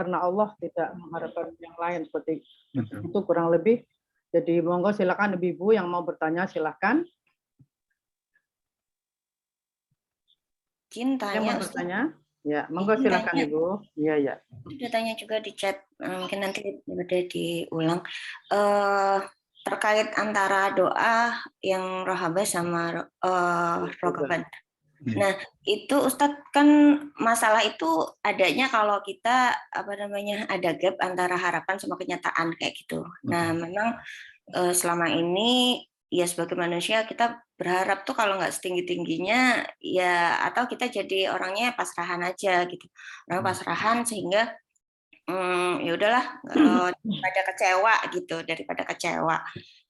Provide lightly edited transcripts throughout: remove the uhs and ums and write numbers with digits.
karena Allah, tidak mengharapkan yang lain seperti Betul. itu kurang lebih. Jadi monggo silakan ibu-ibu yang mau bertanya silahkan. Izin Yang mau tanya, Ustaz. bertanya, ya monggo Izin silakan tanya. Ibu. Iya ya. Sudah tanya juga di chat, mungkin nanti udah diulang. Terkait antara doa yang rohaba sama rogaban. Nah, itu Ustadz kan masalah itu adanya kalau kita ada gap antara harapan sama kenyataan kayak gitu. Nah, memang selama ini ya sebagai manusia kita berharap tuh kalau nggak setinggi-tingginya ya, atau kita jadi orangnya pasrahan aja gitu. Orang pasrahan sehingga ya udahlah, daripada kecewa.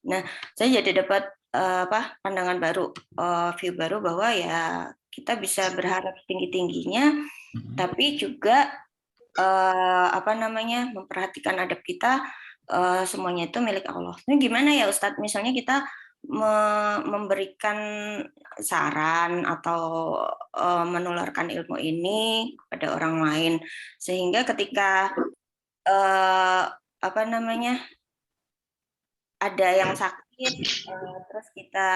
Nah, saya jadi dapat pandangan baru, view baru bahwa ya kita bisa berharap tinggi-tingginya, tapi juga memperhatikan adab kita, semuanya itu milik Allah. Ini gimana ya Ustadz? Misalnya kita memberikan saran atau menularkan ilmu ini kepada orang lain, sehingga ketika ada yang sakit, terus kita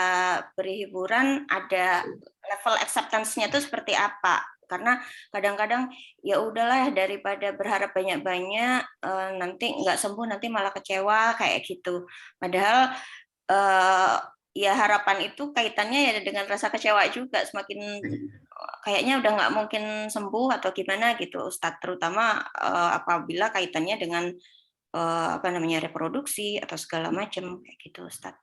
beri hiburan, ada level acceptance-nya itu seperti apa? Karena kadang-kadang ya udahlah, daripada berharap banyak-banyak nanti nggak sembuh, nanti malah kecewa kayak gitu. Padahal ya harapan itu kaitannya ya dengan rasa kecewa juga, semakin kayaknya udah nggak mungkin sembuh atau gimana gitu Ustadz, terutama apabila kaitannya dengan reproduksi atau segala macam kayak gitu Ustadz.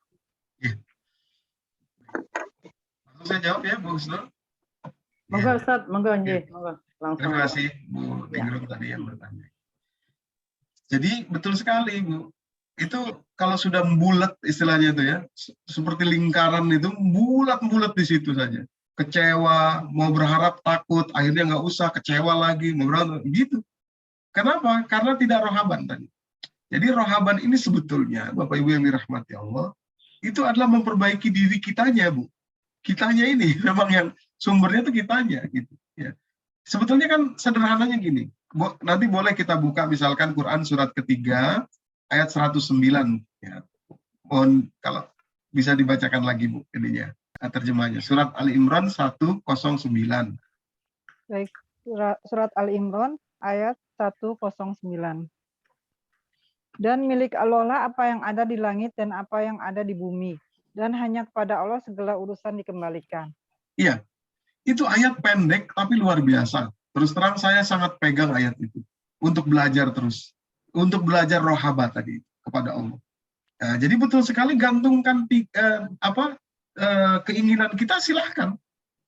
Saya jawab ya Bu Husnul. Monggo Ustadz, monggo nggih, monggo langsung. Terima kasih Bu Tingrum tadi yang bertanya. Jadi betul sekali Bu. Itu kalau sudah bulat istilahnya itu ya, seperti lingkaran itu bulat-bulat di situ saja. Kecewa, mau berharap takut, akhirnya nggak usah, kecewa lagi, mau berharap gitu. Kenapa? Karena tidak rohaban tadi. Jadi rohaban ini sebetulnya, Bapak Ibu yang dirahmati Allah, itu adalah memperbaiki diri kitanya, Bu. Kitanya ini memang yang sumbernya itu kitanya, gitu. Ya. Sebetulnya kan sederhananya gini, nanti boleh kita buka misalkan Quran surat ketiga, ayat 109. Ya. Mohon kalau bisa dibacakan lagi, Bu, ininya, terjemahnya. Surat Ali Imran 109. Baik, surat Ali Imran ayat 109. Dan milik Allah lah apa yang ada di langit dan apa yang ada di bumi. Dan hanya kepada Allah segala urusan dikembalikan. Iya, itu ayat pendek tapi luar biasa. Terus terang saya sangat pegang ayat itu. Untuk belajar terus. Untuk belajar rohaba tadi kepada Allah. Nah, jadi betul sekali gantungkan keinginan kita, silahkan.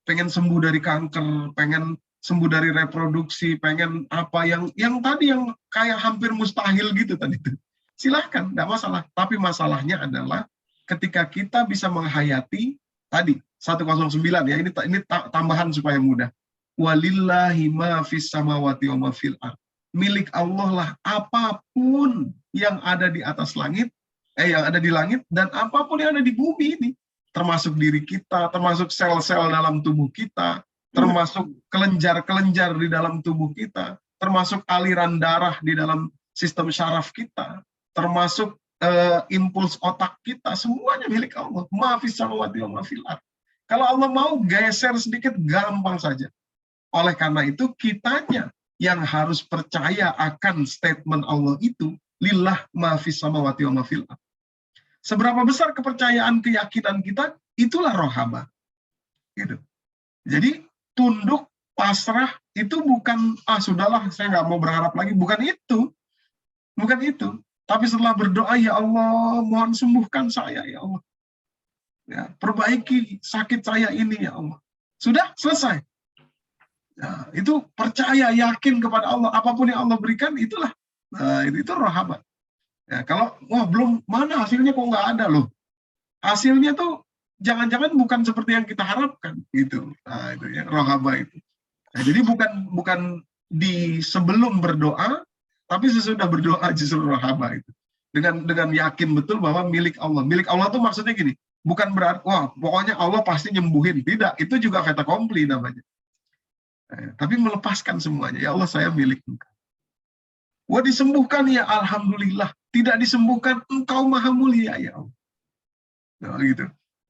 Pengen sembuh dari kanker, pengen sembuh dari reproduksi, pengen apa yang tadi yang kayak hampir mustahil gitu tadi itu. Silahkan, tidak masalah. Tapi masalahnya adalah ketika kita bisa menghayati tadi 109 ya, ini tambahan supaya mudah. Walillahi ma fis samawati wa ma fil ardh. Milik Allah lah apapun yang ada di atas langit, yang ada di langit dan apapun yang ada di bumi ini, termasuk diri kita, termasuk sel-sel dalam tubuh kita, termasuk kelenjar-kelenjar di dalam tubuh kita, termasuk aliran darah di dalam sistem syaraf kita, termasuk impuls otak kita, semuanya milik Allah. Ma'afis samawati wa ma'fil ardh. Kalau Allah mau geser sedikit, gampang saja. Oleh karena itu, kitanya yang harus percaya akan statement Allah itu, lillah ma'afis samawati wa ma'fil ardh. Seberapa besar kepercayaan, keyakinan kita, itulah rohaba. Gitu. Jadi, tunduk, pasrah, itu bukan, sudahlah, saya nggak mau berharap lagi. Bukan itu. Bukan itu. Tapi setelah berdoa, ya Allah, mohon sembuhkan saya, ya Allah. Ya, perbaiki sakit saya ini, ya Allah. Sudah, selesai. Nah, itu percaya, yakin kepada Allah. Apapun yang Allah berikan, itulah. Nah, itu rohaba. Ya, kalau belum, mana hasilnya kok nggak ada loh. Hasilnya tuh jangan-jangan bukan seperti yang kita harapkan gitu. Nah, itu ya rohaba itu. Nah, jadi bukan di sebelum berdoa, tapi sesudah berdoa justru rohaba itu. Dengan yakin betul bahwa milik Allah. Milik Allah tuh maksudnya gini, bukan berarti pokoknya Allah pasti nyembuhin. Tidak, itu juga fait accompli namanya. Nah, tapi melepaskan semuanya. Ya Allah, saya milik Engkau. Wah, disembuhkan ya alhamdulillah. Tidak disembuhkan, engkau maha mulia ya Allah. Nah, gitu.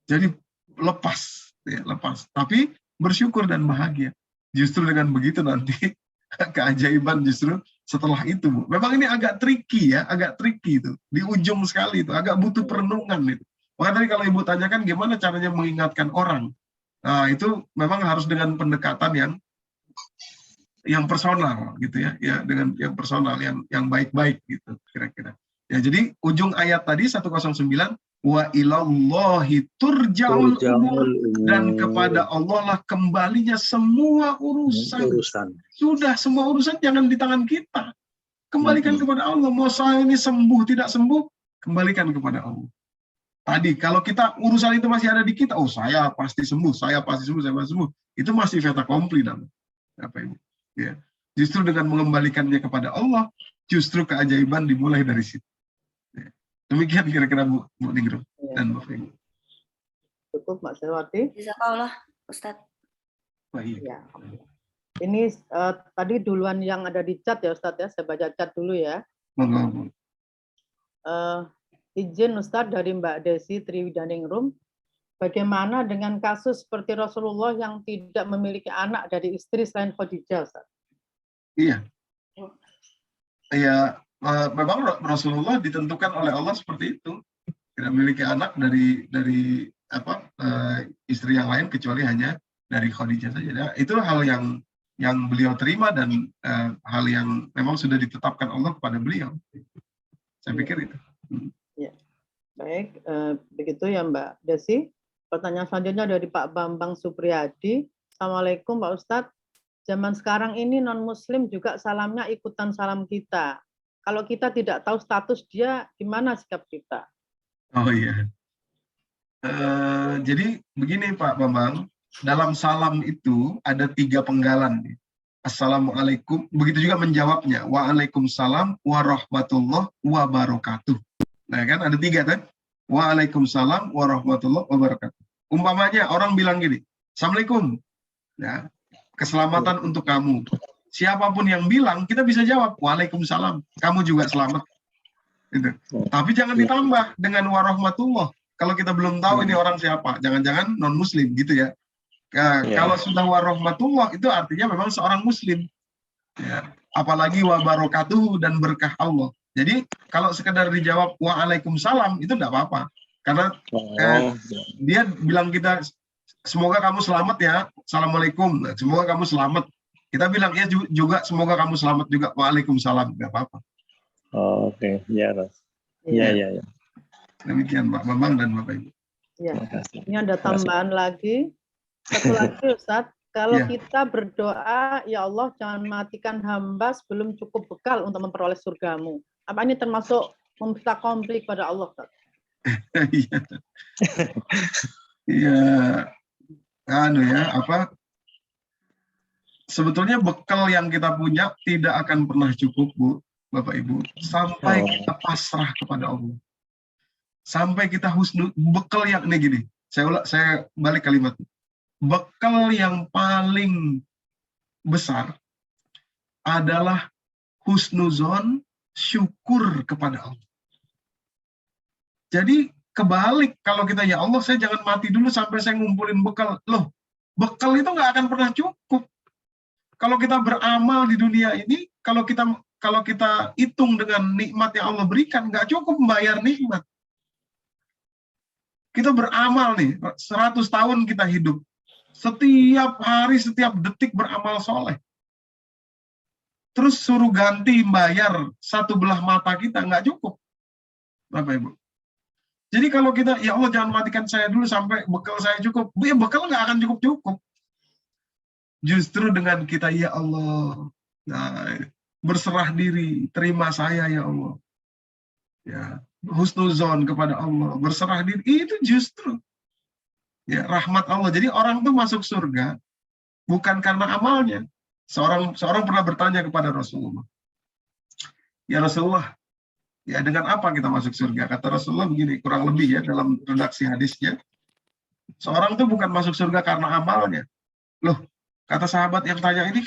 Jadi lepas, ya, lepas. Tapi bersyukur dan bahagia. Justru dengan begitu nanti keajaiban justru setelah itu, Bu. Memang ini agak tricky ya, agak tricky itu. Di ujung sekali itu, agak butuh perenungan itu. Maka tadi kalau Ibu tanyakan gimana caranya mengingatkan orang. Nah, itu memang harus dengan pendekatan yang personal gitu ya dengan yang personal yang baik-baik gitu kira-kira. Ya, jadi ujung ayat tadi 109 wa ilallahi turja'ul umur, dan kepada Allah lah kembalinya semua urusan. Sudah semua urusan jangan di tangan kita. Kembalikan kepada Allah. Mau saya ini sembuh tidak sembuh, kembalikan kepada Allah. Tadi kalau kita urusan itu masih ada di kita, oh saya pasti sembuh, saya pasti sembuh. Itu masih fait accompli namanya. Apa ini? Ya. Justru dengan mengembalikannya kepada Allah, justru keajaiban dimulai dari situ. Ya. Demikian kira-kira Bu Ningrum dan Bu Femi. Cukup, Mbak Selwati. Jazakallah, Ustadz. Oh, iya. Ya. Ini tadi duluan yang ada di chat ya Ustadz ya, saya baca chat dulu ya. Monggo. Izin Ustadz dari Mbak Desi Triwidaningrum, bagaimana dengan kasus seperti Rasulullah yang tidak memiliki anak dari istri selain Khadijah, Ustaz? Iya. Ya, memang Rasulullah ditentukan oleh Allah seperti itu. Tidak memiliki anak dari istri yang lain kecuali hanya dari Khadijah saja. Nah, itu hal yang beliau terima dan hal yang memang sudah ditetapkan Allah kepada beliau. Saya pikir itu. Ya. Baik, begitu ya Mbak Desi. Pertanyaan selanjutnya dari Pak Bambang Supriyadi. Assalamualaikum Pak Ustadz. Zaman sekarang ini non-muslim juga salamnya ikutan salam kita. Kalau kita tidak tahu status dia, gimana sikap kita? Oh iya. Jadi begini Pak Bambang, dalam salam itu ada 3 penggalan. Assalamualaikum, begitu juga menjawabnya. Waalaikumsalam warahmatullahi wabarakatuh. Nah kan ada 3 kan? Waalaikumsalam warahmatullahi wabarakatuh. Umpamanya orang bilang gini, Assalamualaikum, ya, keselamatan untuk kamu. Siapapun yang bilang, kita bisa jawab, Waalaikumsalam, kamu juga selamat. Gitu. Tapi jangan ditambah dengan warahmatullah. Kalau kita belum tahu ini orang siapa, jangan-jangan non-muslim gitu ya. Kalau sudah warahmatullah, itu artinya memang seorang muslim. Ya. Apalagi wabarakatuh dan berkah Allah. Jadi kalau sekedar dijawab waalaikumsalam itu enggak apa-apa. Karena dia bilang kita semoga kamu selamat ya. Assalamualaikum. Semoga kamu selamat. Kita bilang ya juga semoga kamu selamat juga. Waalaikumsalam. Enggak apa-apa. Oh, oke. Ya, Ras. Iya. Demikian Pak Bambang dan Bapak Ibu. Ya. Ini ada tambahan lagi. Satu lagi Ustadz. Kalau kita berdoa, ya Allah jangan matikan hamba sebelum cukup bekal untuk memperoleh surgamu. Apa ini termasuk meminta konflik pada Allah? Iya. Sebetulnya bekal yang kita punya tidak akan pernah cukup, Bu, Bapak Ibu, sampai kita pasrah kepada Allah. Sampai kita husnul, bekal yang ini gini. Saya balik kalimat. Bekal yang paling besar adalah husnuzon, syukur kepada Allah. Jadi kebalik, kalau kita ya Allah saya jangan mati dulu sampai saya ngumpulin bekal. Loh, bekal itu nggak akan pernah cukup. Kalau kita beramal di dunia ini, kalau kita hitung dengan nikmat yang Allah berikan, nggak cukup membayar nikmat. Kita beramal nih, 100 tahun kita hidup. Setiap hari, setiap detik beramal soleh. Terus suruh ganti bayar 1 belah mata kita, nggak cukup. Bapak Ibu. Jadi kalau kita, ya Allah jangan matikan saya dulu sampai bekal saya cukup. Ya bekal nggak akan cukup-cukup. Justru dengan kita, ya Allah, berserah diri, terima saya ya Allah. Ya, husnuzon kepada Allah, berserah diri, itu justru ya rahmat Allah. Jadi orang tuh masuk surga bukan karena amalnya. Seorang pernah bertanya kepada Rasulullah, ya Rasulullah, ya dengan apa kita masuk surga? Kata Rasulullah begini, kurang lebih ya dalam redaksi hadisnya, seorang tuh bukan masuk surga karena amalnya. Loh, kata sahabat yang tanya ini,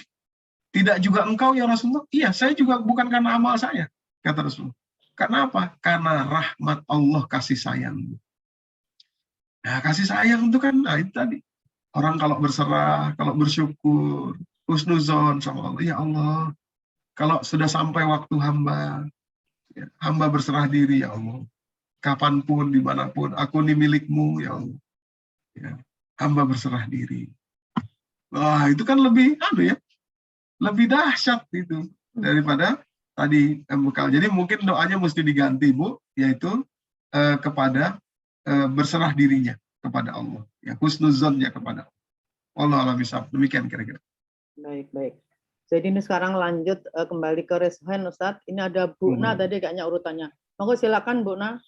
Tidak juga engkau ya Rasulullah? Iya, saya juga bukan karena amal saya, kata Rasulullah. Karena apa? Karena rahmat Allah, kasih sayang. Nah, kasih sayang itu kan, nah itu tadi. Orang kalau berserah, kalau bersyukur, husnuzon sama Allah, ya Allah, kalau sudah sampai waktu hamba, ya, hamba berserah diri, ya Allah. Kapanpun, dimanapun, aku ini milikmu, ya Allah. Ya, hamba berserah diri. Wah, itu kan lebih, lebih dahsyat itu daripada tadi bekal. Jadi mungkin doanya mesti diganti, Bu, yaitu kepada berserah dirinya kepada Allah, ya husnuzonnya kepada Allah. Allah bisa demikian kira-kira. Baik. Jadi ini sekarang lanjut kembali ke Reshen, Ustadz. Ini ada Bu Na tadi kayaknya urutannya. Monggo silakan Bu Na.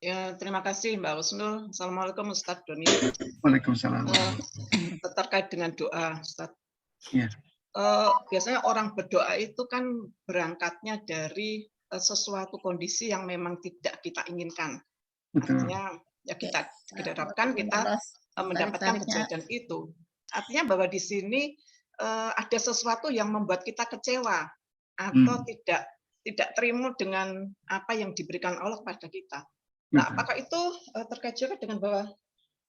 Ya, terima kasih Mbak Husnul. Assalamualaikum Ustadz Doni. Waalaikumsalam. Terkait dengan doa, Ustadz. Ya. Biasanya orang berdoa itu kan berangkatnya dari sesuatu kondisi yang memang tidak kita inginkan. Betul. Artinya ya kita harapkan kita mendapatkan kejadian itu. Artinya bahwa di sini ada sesuatu yang membuat kita kecewa atau tidak terima dengan apa yang diberikan Allah kepada kita. Nah, apakah itu terkait juga dengan bahwa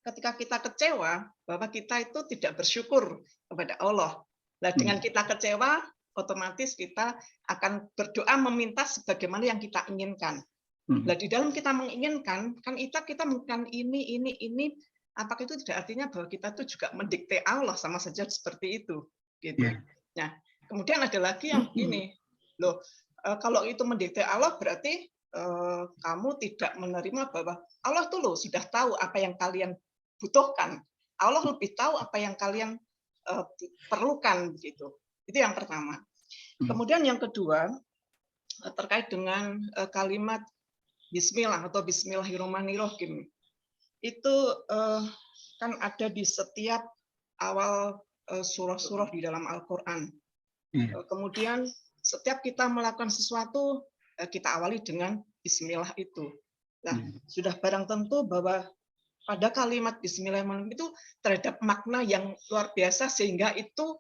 ketika kita kecewa, bahwa kita itu tidak bersyukur kepada Allah. Nah, dengan kita kecewa, otomatis kita akan berdoa meminta sebagaimana yang kita inginkan. Nah, di dalam kita menginginkan, kan kita menginginkan ini, apakah itu tidak artinya bahwa kita itu juga mendikte Allah, sama saja seperti itu, gitu. Nah, kemudian ada lagi yang ini, loh, kalau itu mendikte Allah berarti kamu tidak menerima bahwa Allah tuh loh sudah tahu apa yang kalian butuhkan. Allah lebih tahu apa yang kalian perlukan, begitu. Itu yang pertama. Kemudian yang kedua terkait dengan kalimat Bismillah atau Bismillahirrahmanirrahim. Itu kan ada di setiap awal surah-surah di dalam Al-Quran. Kemudian setiap kita melakukan sesuatu, kita awali dengan Bismillah itu. Nah, sudah barang tentu bahwa pada kalimat Bismillahirrahmanirrahim itu terhadap makna yang luar biasa sehingga itu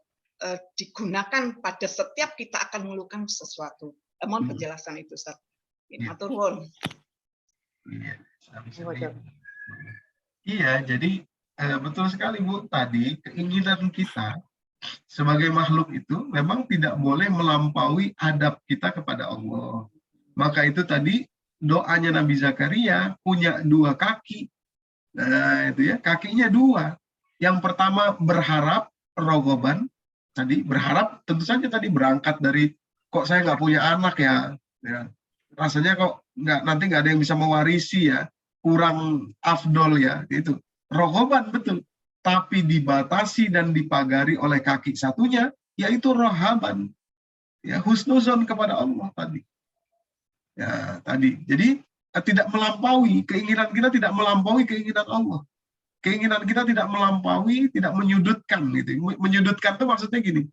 digunakan pada setiap kita akan melakukan sesuatu. Mohon penjelasan itu, Ustaz. Matur nuwun. Iya, jadi betul sekali Bu. Tadi keinginan kita sebagai makhluk itu memang tidak boleh melampaui adab kita kepada Allah. Maka itu tadi doanya Nabi Zakaria punya 2 kaki. Nah, itu ya, kakinya 2. Yang pertama berharap, rogoban. Tadi berharap tentu saja tadi berangkat dari kok saya nggak punya anak ya. Rasanya kok nanti nggak ada yang bisa mewarisi ya, kurang afdol ya, itu. Rogoban betul. Tapi dibatasi dan dipagari oleh kaki satunya, yaitu rohaban. Ya, husnuzon kepada Allah tadi. Ya, tadi. Jadi tidak melampaui, keinginan kita tidak melampaui keinginan Allah. Keinginan kita tidak melampaui, tidak menyudutkan gitu. Menyudutkan itu maksudnya gini.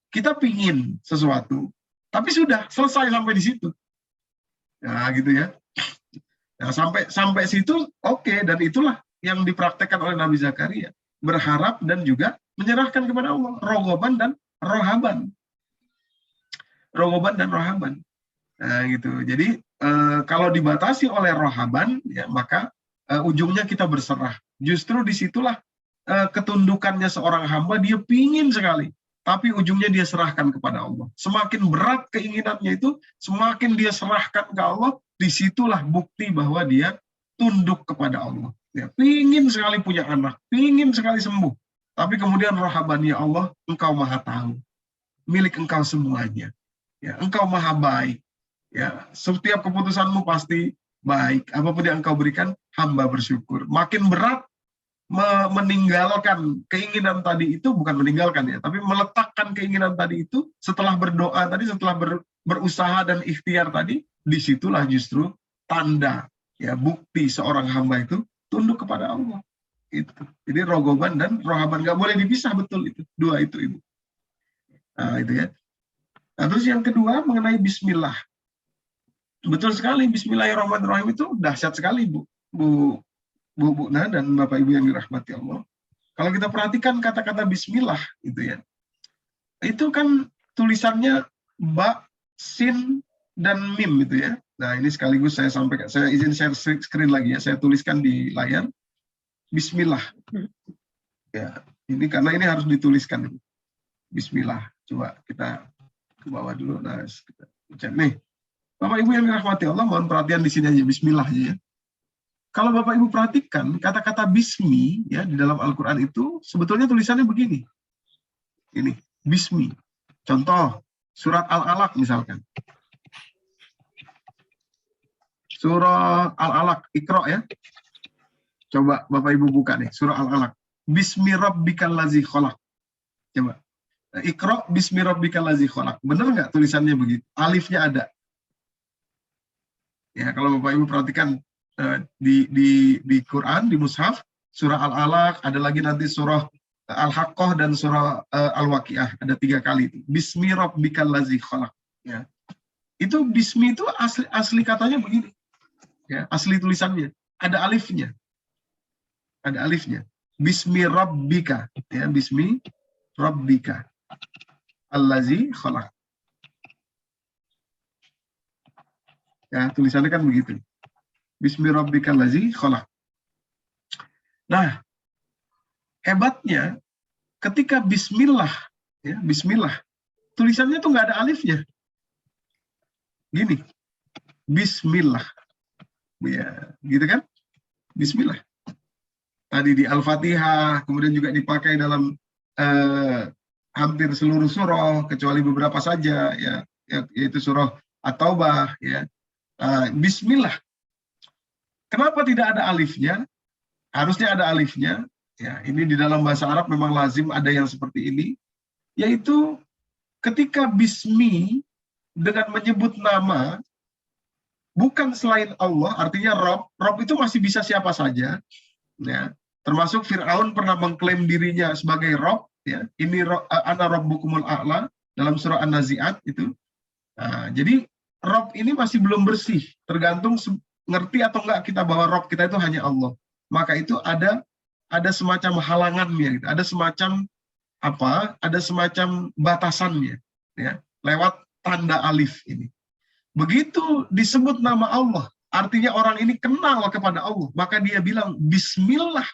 Kita pingin sesuatu, tapi sudah selesai sampai di situ. Nah, gitu ya. Nah, sampai situ oke, dan itulah yang dipraktekkan oleh Nabi Zakaria. Berharap dan juga menyerahkan kepada Allah. Rogoban dan rohaban. Rogoban dan rohaban. Nah, gitu. Jadi kalau dibatasi oleh rohaban, ya maka ujungnya kita berserah. Justru disitulah ketundukannya seorang hamba, dia pingin sekali, tapi ujungnya dia serahkan kepada Allah. Semakin berat keinginannya itu, semakin dia serahkan ke Allah. Disitulah bukti bahwa dia tunduk kepada Allah. Ya, pingin sekali punya anak, pingin sekali sembuh, tapi kemudian rohaban, ya Allah, Engkau maha tahu, milik Engkau semuanya. Ya, Engkau maha baik. Ya, setiap keputusanmu pasti baik. Apapun yang Engkau berikan, hamba bersyukur. Makin berat meninggalkan keinginan tadi itu, bukan meninggalkan ya, tapi meletakkan keinginan tadi itu setelah berdoa tadi, setelah berusaha dan ikhtiar tadi, disitulah justru tanda, ya, bukti seorang hamba itu tunduk kepada Allah. Itu. Jadi rogoban dan rohaban nggak boleh dipisah, betul itu. 2 itu, Ibu. Nah, itu ya. Nah, terus yang kedua mengenai Bismillah. Betul sekali, Bismillahirrahmanirrahim itu dahsyat sekali, Bu Nah dan Bapak Ibu yang dirahmati Allah. Kalau kita perhatikan kata-kata bismillah gitu ya, itu kan tulisannya ba, sin, dan mim gitu ya. Nah ini sekaligus saya sampaikan, saya izin share screen lagi ya, saya tuliskan di layar bismillah. Ya, ini karena ini harus dituliskan. Bismillah. Coba kita ke bawah dulu. Nah, kita cek nih. Bapak Ibu yang dirahmati Allah, mohon perhatian di sini aja, bismillah ya. Kalau Bapak Ibu perhatikan, kata-kata bismi ya di dalam Al-Qur'an itu sebetulnya tulisannya begini. Ini, bismi. Contoh, surat Al-Alaq misalkan. Surah Al-Alaq, Iqra ya. Coba Bapak Ibu buka nih, surah Al-Alaq. Bismi rabbikal ladzi khalaq. Coba. Iqra bismi rabbikal ladzi khalaq. Benar nggak tulisannya begitu? Alifnya ada. Ya, kalau Bapak Ibu perhatikan di Quran, di mushaf, surah Al-Alaq, ada lagi nanti surah Al-Haqqah dan surah Al-Waqiah, ada 3 kali itu. Bismi rabbikal ladzi khalaq. Ya. Itu bismi itu asli katanya begini. Ya, asli tulisannya ada alifnya. Ada alifnya. Bismi rabbika, ya, bismi rabbika allazi khalaq. Ya, tulisannya kan begitu. Bismi rabbika allazi khalaq. Nah, hebatnya ketika bismillah, ya, bismillah, tulisannya tuh nggak ada alifnya. Gini. Bismillah. Ya, gitu kan? Bismillah. Tadi di Al-Fatihah, kemudian juga dipakai dalam hampir seluruh surah kecuali beberapa saja ya, yaitu surah At-Taubah ya. Bismillah. Kenapa tidak ada alifnya? Harusnya ada alifnya ya. Ini di dalam bahasa Arab memang lazim ada yang seperti ini, yaitu ketika bismi dengan menyebut nama bukan selain Allah, artinya Rob itu masih bisa siapa saja ya. Termasuk Fir'aun pernah mengklaim dirinya sebagai Rob, ya. Ini ana rabbukumul a'la dalam surah An-Nazi'at itu. Nah, jadi Rob ini masih belum bersih, tergantung ngerti atau enggak kita bahwa Rob kita itu hanya Allah. Maka itu ada semacam halangannya, gitu. Ada semacam apa? Ada semacam batasannya, ya, lewat tanda alif ini. Begitu disebut nama Allah, artinya orang ini kenal kepada Allah, maka dia bilang Bismillah.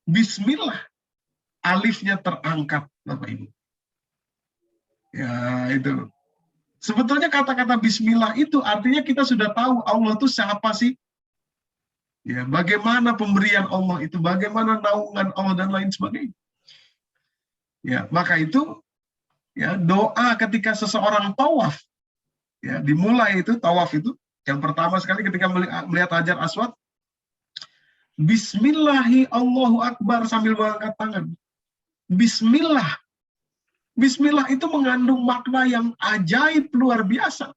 Bismillah, alifnya terangkat, Bapak Ibu. Ya, itu. Sebetulnya kata-kata Bismillah itu artinya kita sudah tahu Allah itu siapa sih? Ya, bagaimana pemberian Allah itu, bagaimana naungan Allah dan lain sebagainya. Ya, maka itu ya doa ketika seseorang tawaf, ya dimulai itu tawaf itu yang pertama sekali ketika melihat Hajar Aswad. Bismillahi Allahu Akbar sambil mengangkat tangan. Bismillah. Bismillah itu mengandung makna yang ajaib luar biasa.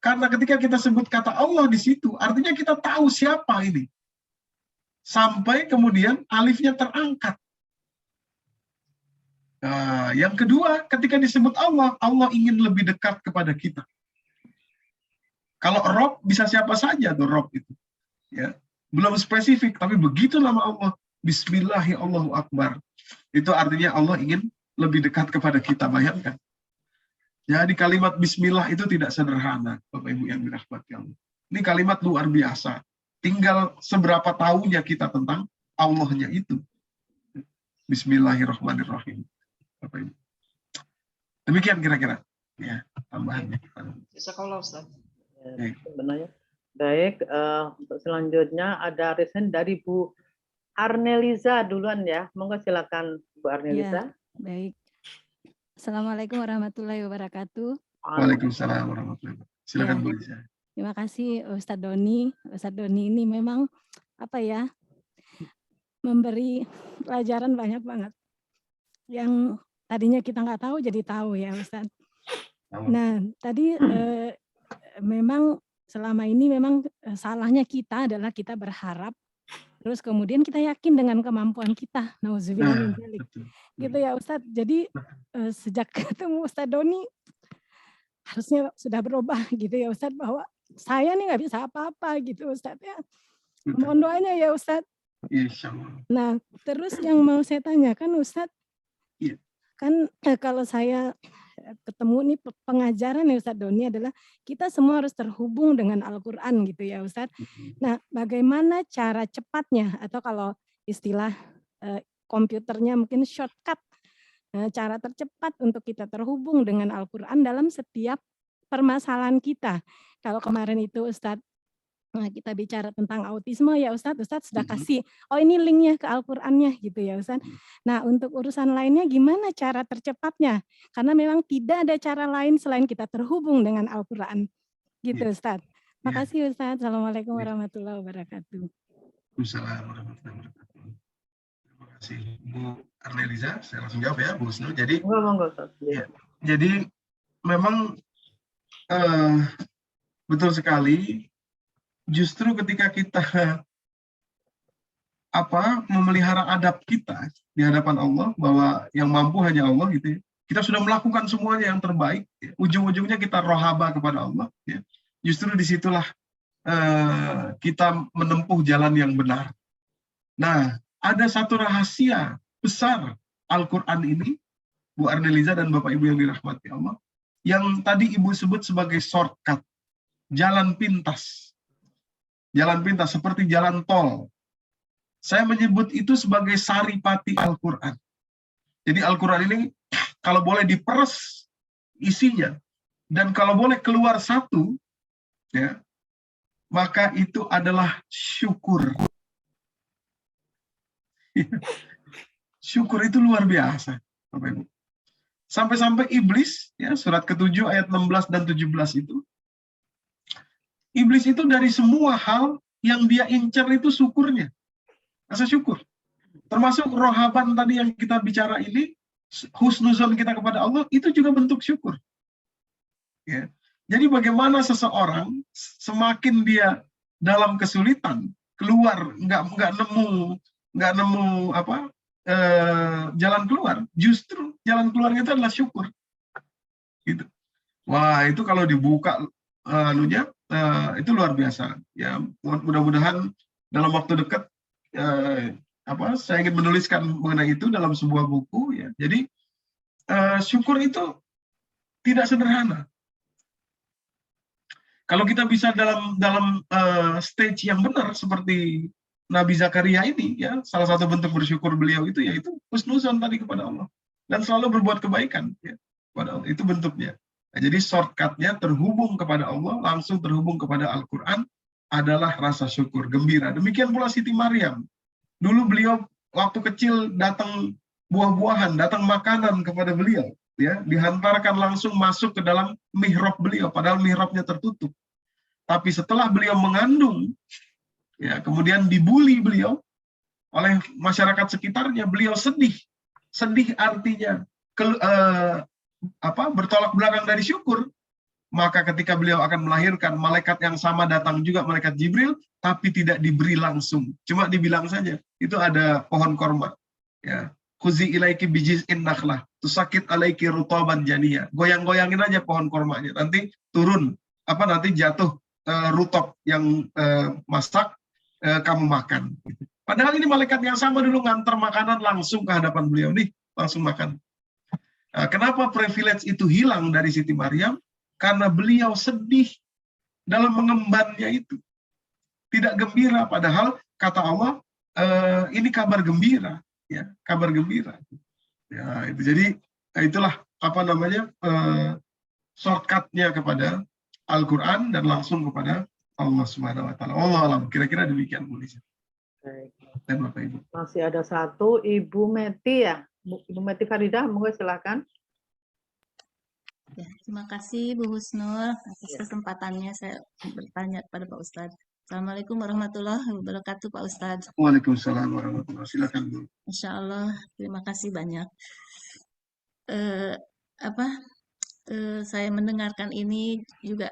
Karena ketika kita sebut kata Allah di situ, artinya kita tahu siapa ini. Sampai kemudian alifnya terangkat. Nah, yang kedua, ketika disebut Allah, Allah ingin lebih dekat kepada kita. Kalau Rob bisa siapa saja tuh Rob itu. Ya. Belum spesifik, tapi begitu nama Allah, Bismillahi Allahu Akbar. Itu artinya Allah ingin lebih dekat kepada kita, bayangkan. Jadi kalimat Bismillah itu tidak sederhana, Bapak Ibu yang dirahmati Allah. Ini kalimat luar biasa. Tinggal seberapa tahunya kita tentang Allahnya itu. Bismillahirrahmanirrahim. Bapak Ibu. Demikian kira-kira. Ya, tambahannya. Jazakallah, Ustaz. Sebenarnya. Baik, untuk selanjutnya ada resen dari Bu Arneliza duluan ya. Monggo silakan Bu Arneliza. Ya, baik. Assalamualaikum warahmatullahi wabarakatuh. Waalaikumsalam warahmatullahi wabarakatuh. Silakan Bu Liza. Terima kasih Ustadz Doni. Ustadz Doni ini memang apa ya, memberi pelajaran banyak banget. Yang tadinya kita nggak tahu jadi tahu ya Ustadz. Nah, tadi memang selama ini memang salahnya kita adalah kita berharap, terus kemudian kita yakin dengan kemampuan kita. Nauzubillah min dzalik. Gitu ya Ustadz. Jadi sejak ketemu Ustadz Doni harusnya sudah berubah gitu ya Ustadz, bahwa saya nih nggak bisa apa-apa gitu Ustadz ya. Mohon doanya ya Ustadz. Insya Allah. Nah, terus yang mau saya tanyakan Ustadz, Iya. kan kalau saya ketemu nih pengajaran ya Ustadz Doni adalah kita semua harus terhubung dengan Al-Quran gitu ya Ustadz. Nah, bagaimana cara cepatnya atau kalau istilah komputernya mungkin shortcut, cara tercepat untuk kita terhubung dengan Al-Quran dalam setiap permasalahan kita. Kalau kemarin itu Ustadz kita bicara tentang autisme ya Ustadz sudah kasih, oh ini linknya ke Al-Qur'annya gitu ya Ustadz. Nah untuk urusan lainnya gimana cara tercepatnya? Karena memang tidak ada cara lain selain kita terhubung dengan Al-Qur'an gitu Ustadz. Makasih Ustadz. Assalamualaikum warahmatullahi wabarakatuh. Waalaikumsalam warahmatullahi wabarakatuh. Terima kasih Bu Arneliza, saya langsung jawab ya Bu Husnul. Jadi, jadi memang betul sekali. Justru ketika kita memelihara adab kita di hadapan Allah, bahwa yang mampu hanya Allah gitu ya. Kita sudah melakukan semuanya yang terbaik, ya. Ujung-ujungnya kita rohaba kepada Allah, ya. Justru disitulah kita menempuh jalan yang benar. Nah, ada satu rahasia besar Al-Quran ini, Bu Arneliza dan Bapak Ibu yang dirahmati Allah, yang tadi Ibu sebut sebagai shortcut, jalan pintas. Jalan pintas seperti jalan tol. Saya menyebut itu sebagai saripati Al-Quran. Jadi Al-Quran ini kalau boleh diperes isinya, dan kalau boleh keluar satu, ya, maka itu adalah syukur. Syukur itu luar biasa, Bapak Ibu. Sampai-sampai iblis, ya, surat ke-7 ayat 16 dan 17 itu, iblis itu dari semua hal yang dia incar itu syukurnya. Rasa syukur. Termasuk rohaban tadi yang kita bicara ini, husnuzon kita kepada Allah, itu juga bentuk syukur. Ya. Jadi bagaimana seseorang semakin dia dalam kesulitan, keluar, nggak nemu jalan keluar, justru jalan keluarnya itu adalah syukur. Gitu. Wah, itu kalau dibuka itu luar biasa ya. Mudah-mudahan dalam waktu dekat saya ingin menuliskan mengenai itu dalam sebuah buku ya. Jadi syukur itu tidak sederhana. Kalau kita bisa dalam stage yang benar seperti Nabi Zakaria ini ya, salah satu bentuk bersyukur beliau itu yaitu husnuzon tadi kepada Allah dan selalu berbuat kebaikan ya kepada Allah. Itu bentuknya. Nah, jadi shortcutnya terhubung kepada Allah, langsung terhubung kepada Al-Quran adalah rasa syukur, gembira. Demikian pula Siti Maryam. Dulu beliau waktu kecil datang buah-buahan, datang makanan kepada beliau, ya, dihantarkan langsung masuk ke dalam mihrab beliau, padahal mihrabnya tertutup. Tapi setelah beliau mengandung, ya, kemudian dibully beliau oleh masyarakat sekitarnya, beliau sedih. Sedih artinya bertolak belakang dari syukur. Maka ketika beliau akan melahirkan, malaikat yang sama datang juga, malaikat Jibril, tapi tidak diberi langsung, cuma dibilang saja itu ada pohon korma, ya, khuzi ilaiki bijiz'in nakhlah tusakit alaiki rutaban janiyah, goyang-goyangin aja pohon kormanya, nanti turun nanti jatuh rutop yang masak, kamu makan. Padahal ini malaikat yang sama dulu ngantar makanan langsung ke hadapan beliau, nih langsung makan. Kenapa privilege itu hilang dari Siti Maryam? Karena beliau sedih dalam mengembannya itu. Tidak gembira, padahal kata Allah, ini kabar gembira. Ya, kabar gembira. Ya, itu. Jadi, itulah shortcutnya kepada Al-Quran dan langsung kepada Allah Subhanahu wa Ta'ala. Allah alam, kira-kira demikian, Bu Lisa. Dan Bapak Ibu. Masih ada satu, Ibu Meti ya. Ibu Meti Faridah, monggo silakan. Ya, terima kasih Bu Husnul atas kesempatannya saya bertanya kepada Pak Ustadz. Assalamualaikum warahmatullahi wabarakatuh Pak Ustadz. Waalaikumsalam warahmatullahi wabarakatuh. Silakan Bu. Insya Allah, terima kasih banyak. Saya mendengarkan ini juga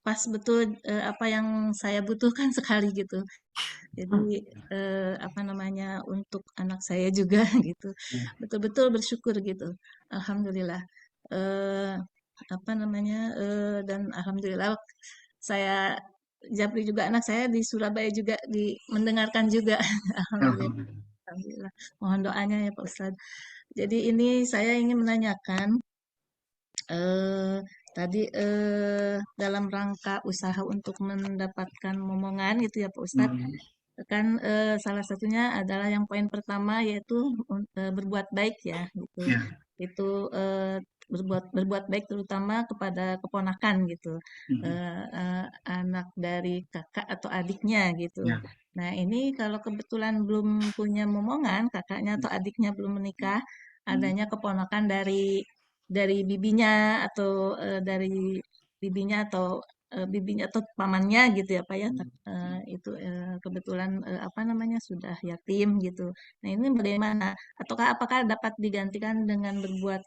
pas betul apa yang saya butuhkan sekali gitu. Jadi untuk anak saya juga gitu. Betul-betul bersyukur gitu. Alhamdulillah. Dan alhamdulillah saya Japri juga anak saya di Surabaya juga mendengarkan juga. Alhamdulillah. Alhamdulillah. Alhamdulillah. Mohon doanya ya Pak Ustadz. Jadi ini saya ingin menanyakan tadi dalam rangka usaha untuk mendapatkan momongan gitu ya Pak Ustadz. Kan salah satunya adalah yang poin pertama yaitu berbuat baik ya gitu. Ya. Itu berbuat baik terutama kepada keponakan gitu. Anak dari kakak atau adiknya gitu. Ya. Nah, ini kalau kebetulan belum punya momongan, kakaknya atau adiknya belum menikah, adanya keponakan dari bibinya atau dari bibinya atau pamannya gitu ya Pak ya. Itu kebetulan apa namanya sudah yatim gitu. Nah, ini bagaimana? Ataukah apakah dapat digantikan dengan berbuat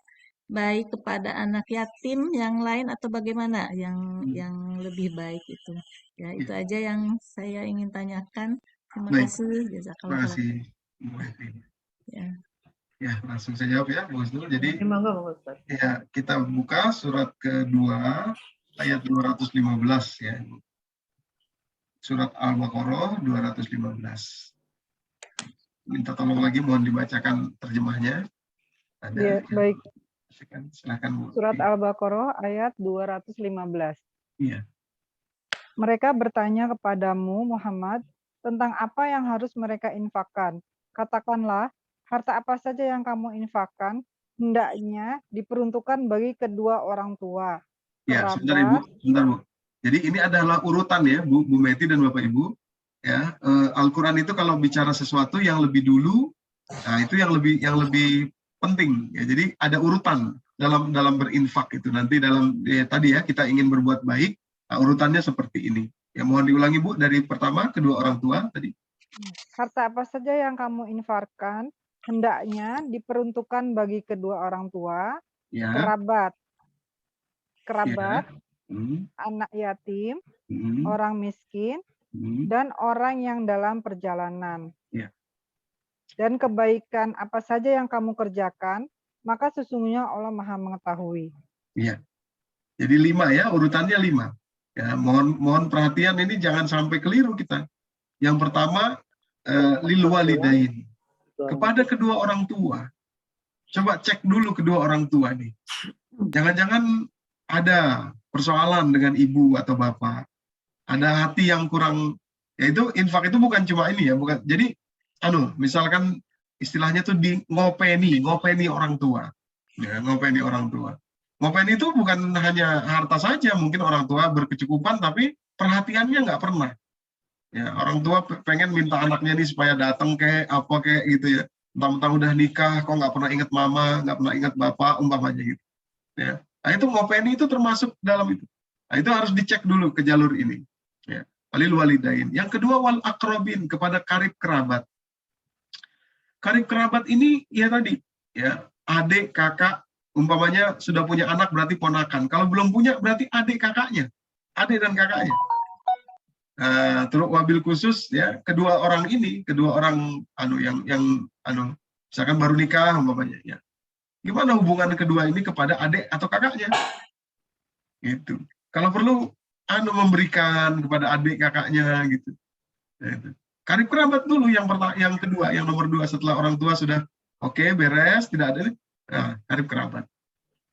baik kepada anak yatim yang lain atau bagaimana yang lebih baik itu? Ya, itu aja yang saya ingin tanyakan. Terima Baik. kasih. Terima kasih. Ya. Ya, langsung saya jawab ya, Bu Husnul. Jadi, Ustaz. ya, kita buka surat kedua ayat 215 ya. Surat Al-Baqarah 215. Minta tolong lagi, mohon dibacakan terjemahnya. Ada Ya, baik. Silakan Bu. Surat Al-Baqarah ayat 215. Iya. Mereka bertanya kepadamu, Muhammad, tentang apa yang harus mereka infakkan. Katakanlah, harta apa saja yang kamu infakkan, hendaknya diperuntukkan bagi kedua orang tua. Ya, sebentar Ibu. Jadi ini adalah urutan ya, Bu Meti dan Bapak Ibu. Ya, Al-Quran itu kalau bicara sesuatu yang lebih dulu, nah itu yang lebih penting. Ya, jadi ada urutan dalam berinfak itu. Nanti tadi ya kita ingin berbuat baik, nah, urutannya seperti ini. Ya, mohon diulangi Bu dari pertama kedua orang tua tadi. Harta apa saja yang kamu infakkan, hendaknya diperuntukkan bagi kedua orang tua, ya. kerabat, ya. anak yatim, orang miskin, dan orang yang dalam perjalanan. Ya. Dan kebaikan apa saja yang kamu kerjakan, maka sesungguhnya Allah Maha mengetahui. Iya. Jadi 5 ya, urutannya 5. Ya, mohon perhatian ini jangan sampai keliru kita. Yang pertama, lil walidain. Kepada kedua orang tua. Coba cek dulu kedua orang tua nih. Jangan-jangan ada persoalan dengan ibu atau bapak. Ada hati yang kurang, yaitu infak itu bukan cuma ini ya, bukan. Jadi, misalkan istilahnya tuh ngopeni orang tua. Ya, ngopeni orang tua. Ngopeni itu bukan hanya harta saja, mungkin orang tua berkecukupan, tapi perhatiannya nggak pernah. Ya, orang tua pengen minta anaknya nih supaya datang kayak apa kayak gitu ya. Mentang-mentang udah nikah, kok nggak pernah ingat mama, nggak pernah ingat bapak, umpamanya gitu. Ya, nah itu ngopeni itu termasuk dalam itu. Nah, itu harus dicek dulu ke jalur ini. Ya, walil walidain. Yang kedua wal akrobin, kepada karib kerabat. Karib kerabat ini ya tadi, ya adik, kakak, umpamanya sudah punya anak berarti ponakan. Kalau belum punya berarti adik kakaknya, adik dan kakaknya. Terus wabil khusus ya kedua orang yang misalkan baru nikah umpamanya ya. Gimana hubungan kedua ini kepada adik atau kakaknya? Gitu. Kalau perlu memberikan kepada adik kakaknya gitu. Gitu. Karib kerabat dulu yang kedua, yang nomor 2 setelah orang tua sudah oke, beres, tidak ada karib kerabat.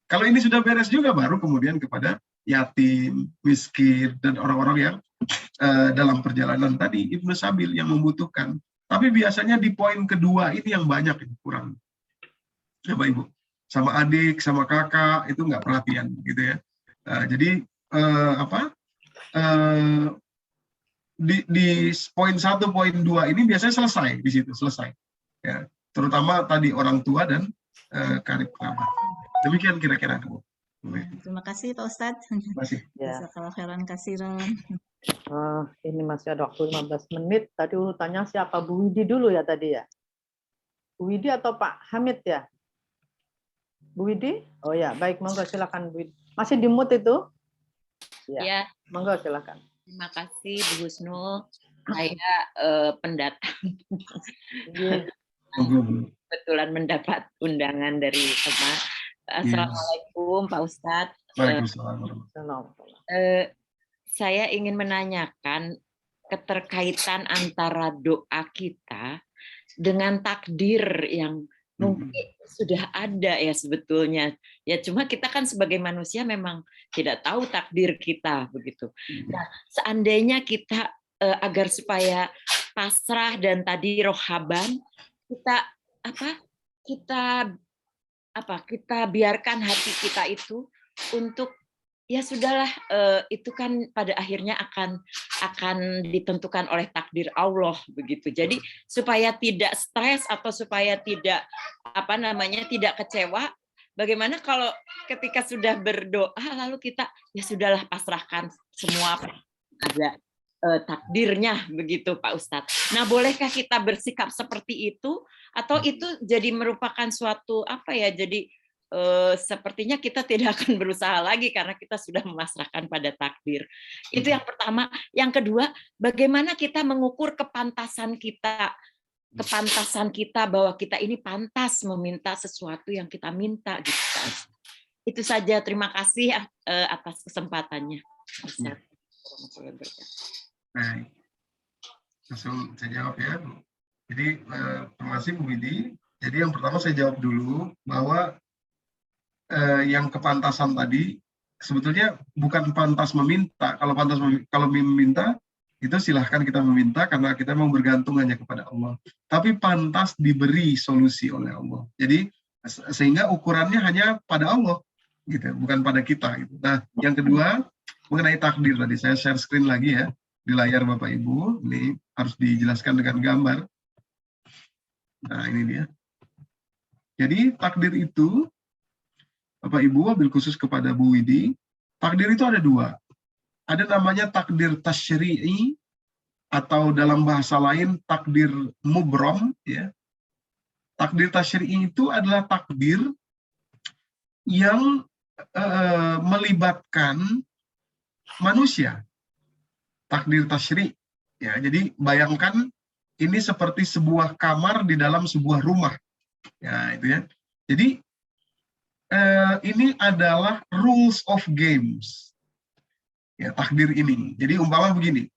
Kalau ini sudah beres juga baru kemudian kepada yatim, miskin dan orang-orang yang dalam perjalanan tadi Ibnu Sabil yang membutuhkan. Tapi biasanya di poin kedua ini yang banyak yang kurang. Bapak Ibu, sama adik, sama kakak itu nggak perhatian gitu ya. Jadi di poin 1, poin 2 ini biasanya selesai di situ, selesai. Ya, terutama tadi orang tua dan karib kerabat. Demikian kira-kira Bu. Terima kasih Pak Ustadz. Terima kasih. Ya. Kalau khairan kasiran. Ini masih ada waktu 15 menit. Tadi urutannya siapa? Bu Widi dulu ya tadi ya? Bu Widi atau Pak Hamid ya? Bu Widi? Oh ya, baik. Monggo silakan Bu Widi. Masih di mute itu? Ya. Monggo silakan. Terima kasih Bu Husnul. Saya pendatang. Kebetulan mendapat undangan dari Assalamualaikum Pak Ustadz. Waalaikumsalam. saya ingin menanyakan keterkaitan antara doa kita dengan takdir yang mungkin sudah ada ya sebetulnya. Ya cuma kita kan sebagai manusia memang tidak tahu takdir kita begitu. Nah, seandainya kita agar supaya pasrah dan tadi rohaban, kita biarkan hati kita itu untuk ya sudahlah, itu kan pada akhirnya akan ditentukan oleh takdir Allah begitu. Jadi supaya tidak stres atau supaya tidak tidak kecewa, bagaimana kalau ketika sudah berdoa lalu kita ya sudahlah pasrahkan semua ada takdirnya begitu Pak Ustadz. Nah, bolehkah kita bersikap seperti itu atau itu jadi merupakan suatu jadi sepertinya kita tidak akan berusaha lagi karena kita sudah memasrahkan pada takdir. Itu yang pertama. Yang kedua, bagaimana kita mengukur kepantasan kita bahwa kita ini pantas meminta sesuatu yang kita minta gitu. Itu saja, terima kasih atas kesempatannya. Baik. Langsung saya jawab ya. Jadi terima kasih Bu Widi. Jadi yang pertama saya jawab dulu bahwa yang kepantasan tadi sebetulnya bukan pantas meminta. Kalau meminta itu silahkan kita meminta karena kita mau bergantung hanya kepada Allah. Tapi pantas diberi solusi oleh Allah. Jadi sehingga ukurannya hanya pada Allah, gitu, bukan pada kita. Gitu. Nah, yang kedua mengenai takdir tadi saya share screen lagi ya di layar Bapak Ibu. Ini harus dijelaskan dengan gambar. Nah, ini dia. Jadi takdir itu Bapak Ibu, wabil khusus kepada Bu Widi, takdir itu ada dua. Ada namanya takdir tasyri'i atau dalam bahasa lain takdir mubrom. Ya. Takdir tasyri'i itu adalah takdir yang melibatkan manusia. Takdir tasyri'. Ya, jadi bayangkan ini seperti sebuah kamar di dalam sebuah rumah. Ya, itu ya. Jadi ini adalah rules of games. Ya, takdir ini. Jadi umpama begini.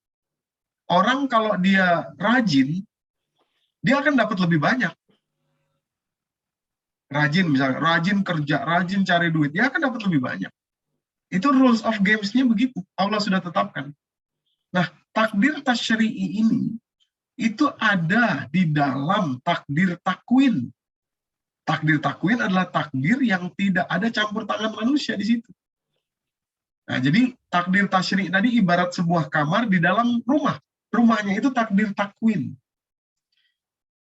Orang kalau dia rajin, dia akan dapat lebih banyak. Rajin misalnya, rajin kerja, rajin cari duit, dia akan dapat lebih banyak. Itu rules of games-nya begitu. Allah sudah tetapkan. Nah, takdir tasyri'i ini itu ada di dalam takdir takwin. Takdir takwin adalah takdir yang tidak ada campur tangan manusia di situ. Nah, jadi takdir tasyri' tadi ibarat sebuah kamar di dalam rumah. Rumahnya itu takdir takwin.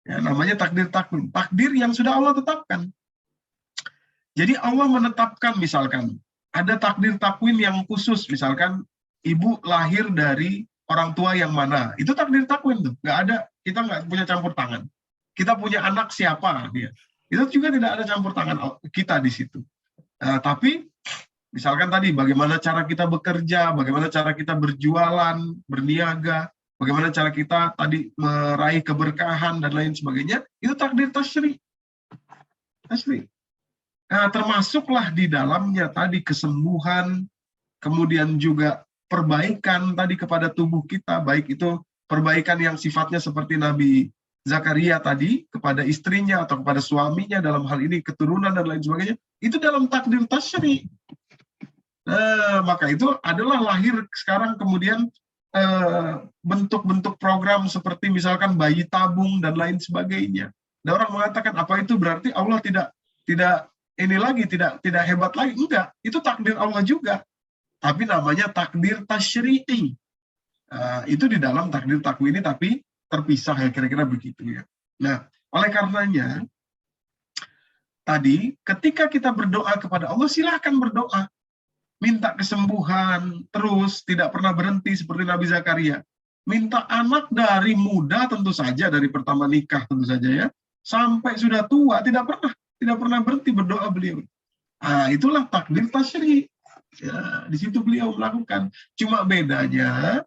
Ya, namanya takdir takwin. Takdir yang sudah Allah tetapkan. Jadi Allah menetapkan misalkan, ada takdir takwin yang khusus. Misalkan ibu lahir dari orang tua yang mana. Itu takdir takwin tuh. Nggak ada, kita nggak punya campur tangan. Kita punya anak siapa dia. Itu juga tidak ada campur tangan kita di situ. Tapi misalkan tadi bagaimana cara kita bekerja, bagaimana cara kita berjualan, berniaga, bagaimana cara kita tadi meraih keberkahan dan lain sebagainya, itu takdir tasyri'. Nah, termasuklah di dalamnya tadi kesembuhan, kemudian juga perbaikan tadi kepada tubuh kita, baik itu perbaikan yang sifatnya seperti Nabi Zakaria tadi kepada istrinya atau kepada suaminya, dalam hal ini keturunan dan lain sebagainya, itu dalam takdir tasyri'. Nah, maka itu adalah lahir sekarang kemudian bentuk-bentuk program seperti misalkan bayi tabung dan lain sebagainya. Dan orang mengatakan apa itu berarti Allah tidak ini lagi, tidak hebat lagi. Enggak, itu takdir Allah juga. Tapi namanya takdir tasyri'i. Itu di dalam takdir takwin ini tapi terpisah ya, kira-kira begitu ya. Nah, oleh karenanya tadi ketika kita berdoa kepada Allah, silahkan berdoa, minta kesembuhan terus, tidak pernah berhenti seperti Nabi Zakaria. Minta anak dari muda tentu saja, dari pertama nikah tentu saja ya, sampai sudah tua tidak pernah berhenti berdoa beliau. Itulah takdir tasyri'. Ya, di situ beliau melakukan. Cuma bedanya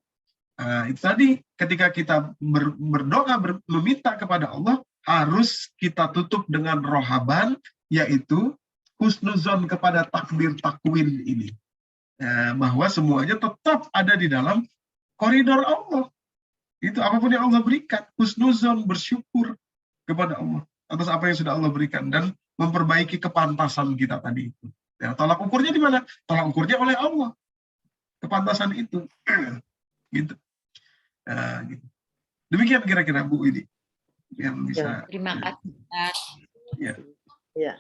itu tadi ketika kita berdoa meminta kepada Allah harus kita tutup dengan rohaban, yaitu husnuzon kepada takdir takwin ini. bahwa semuanya tetap ada di dalam koridor Allah. Itu apapun yang Allah berikan, husnuzon, bersyukur kepada Allah atas apa yang sudah Allah berikan dan memperbaiki kepantasan kita tadi itu. Ya, tolak ukurnya di mana? Tolak ukurnya oleh Allah. Kepantasan itu. Gitu. Gitu. Demikian kira-kira Bu ini yang bisa. Terima kasih. Ya. Ya.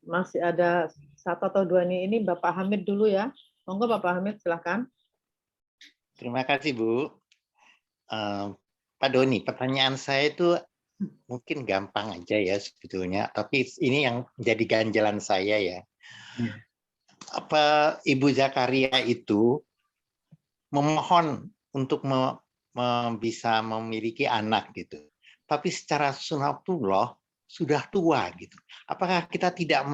Masih ada satu atau dua ini Bapak Hamid dulu ya. Monggo Bapak Hamid silahkan. Terima kasih Bu. Pak Doni, pertanyaan saya itu mungkin gampang aja ya sebetulnya, tapi ini yang jadi ganjalan saya ya. Apa Ibu Zakaria itu memohon untuk bisa memiliki anak gitu, tapi secara sunatullah sudah tua gitu. Apakah kita tidak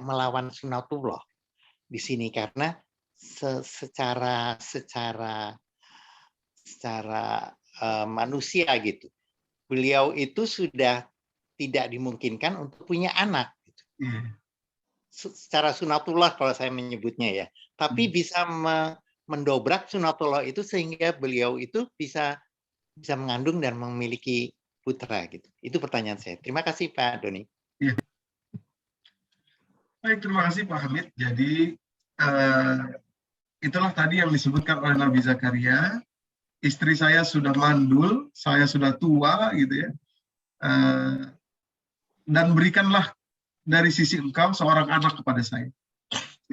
melawan sunatullah di sini karena secara manusia gitu. Beliau itu sudah tidak dimungkinkan untuk punya anak. Gitu. Secara sunatullah kalau saya menyebutnya ya. Tapi bisa mendobrak sunatullah itu sehingga beliau itu bisa mengandung dan memiliki putra gitu. Itu pertanyaan saya. Terima kasih Pak Doni. Ya. Baik, terima kasih Pak Hamid. Jadi itulah tadi yang disebutkan oleh Nabi Zakaria. Istri saya sudah mandul, saya sudah tua, gitu ya. Dan berikanlah dari sisi engkau seorang anak kepada saya.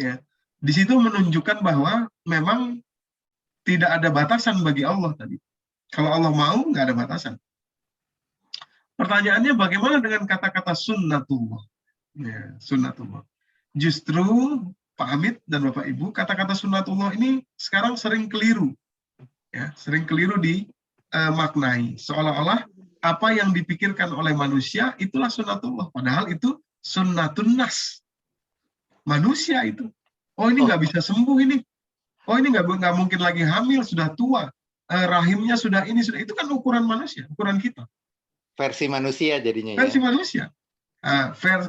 Ya. Di situ menunjukkan bahwa memang tidak ada batasan bagi Allah tadi. Kalau Allah mau, nggak ada batasan. Pertanyaannya bagaimana dengan kata-kata sunnatullah? Ya, sunnatullah. Justru Pak Hamid dan Bapak Ibu, kata-kata sunnatullah ini sekarang sering keliru. Ya, sering keliru dimaknai seolah-olah apa yang dipikirkan oleh manusia itulah sunnatullah, padahal itu sunnatun nas manusia itu. Oh ini nggak bisa sembuh ini, oh ini nggak mungkin lagi hamil, sudah tua, rahimnya sudah ini sudah, itu kan ukuran manusia, ukuran kita. Versi manusia jadinya. Versi manusia.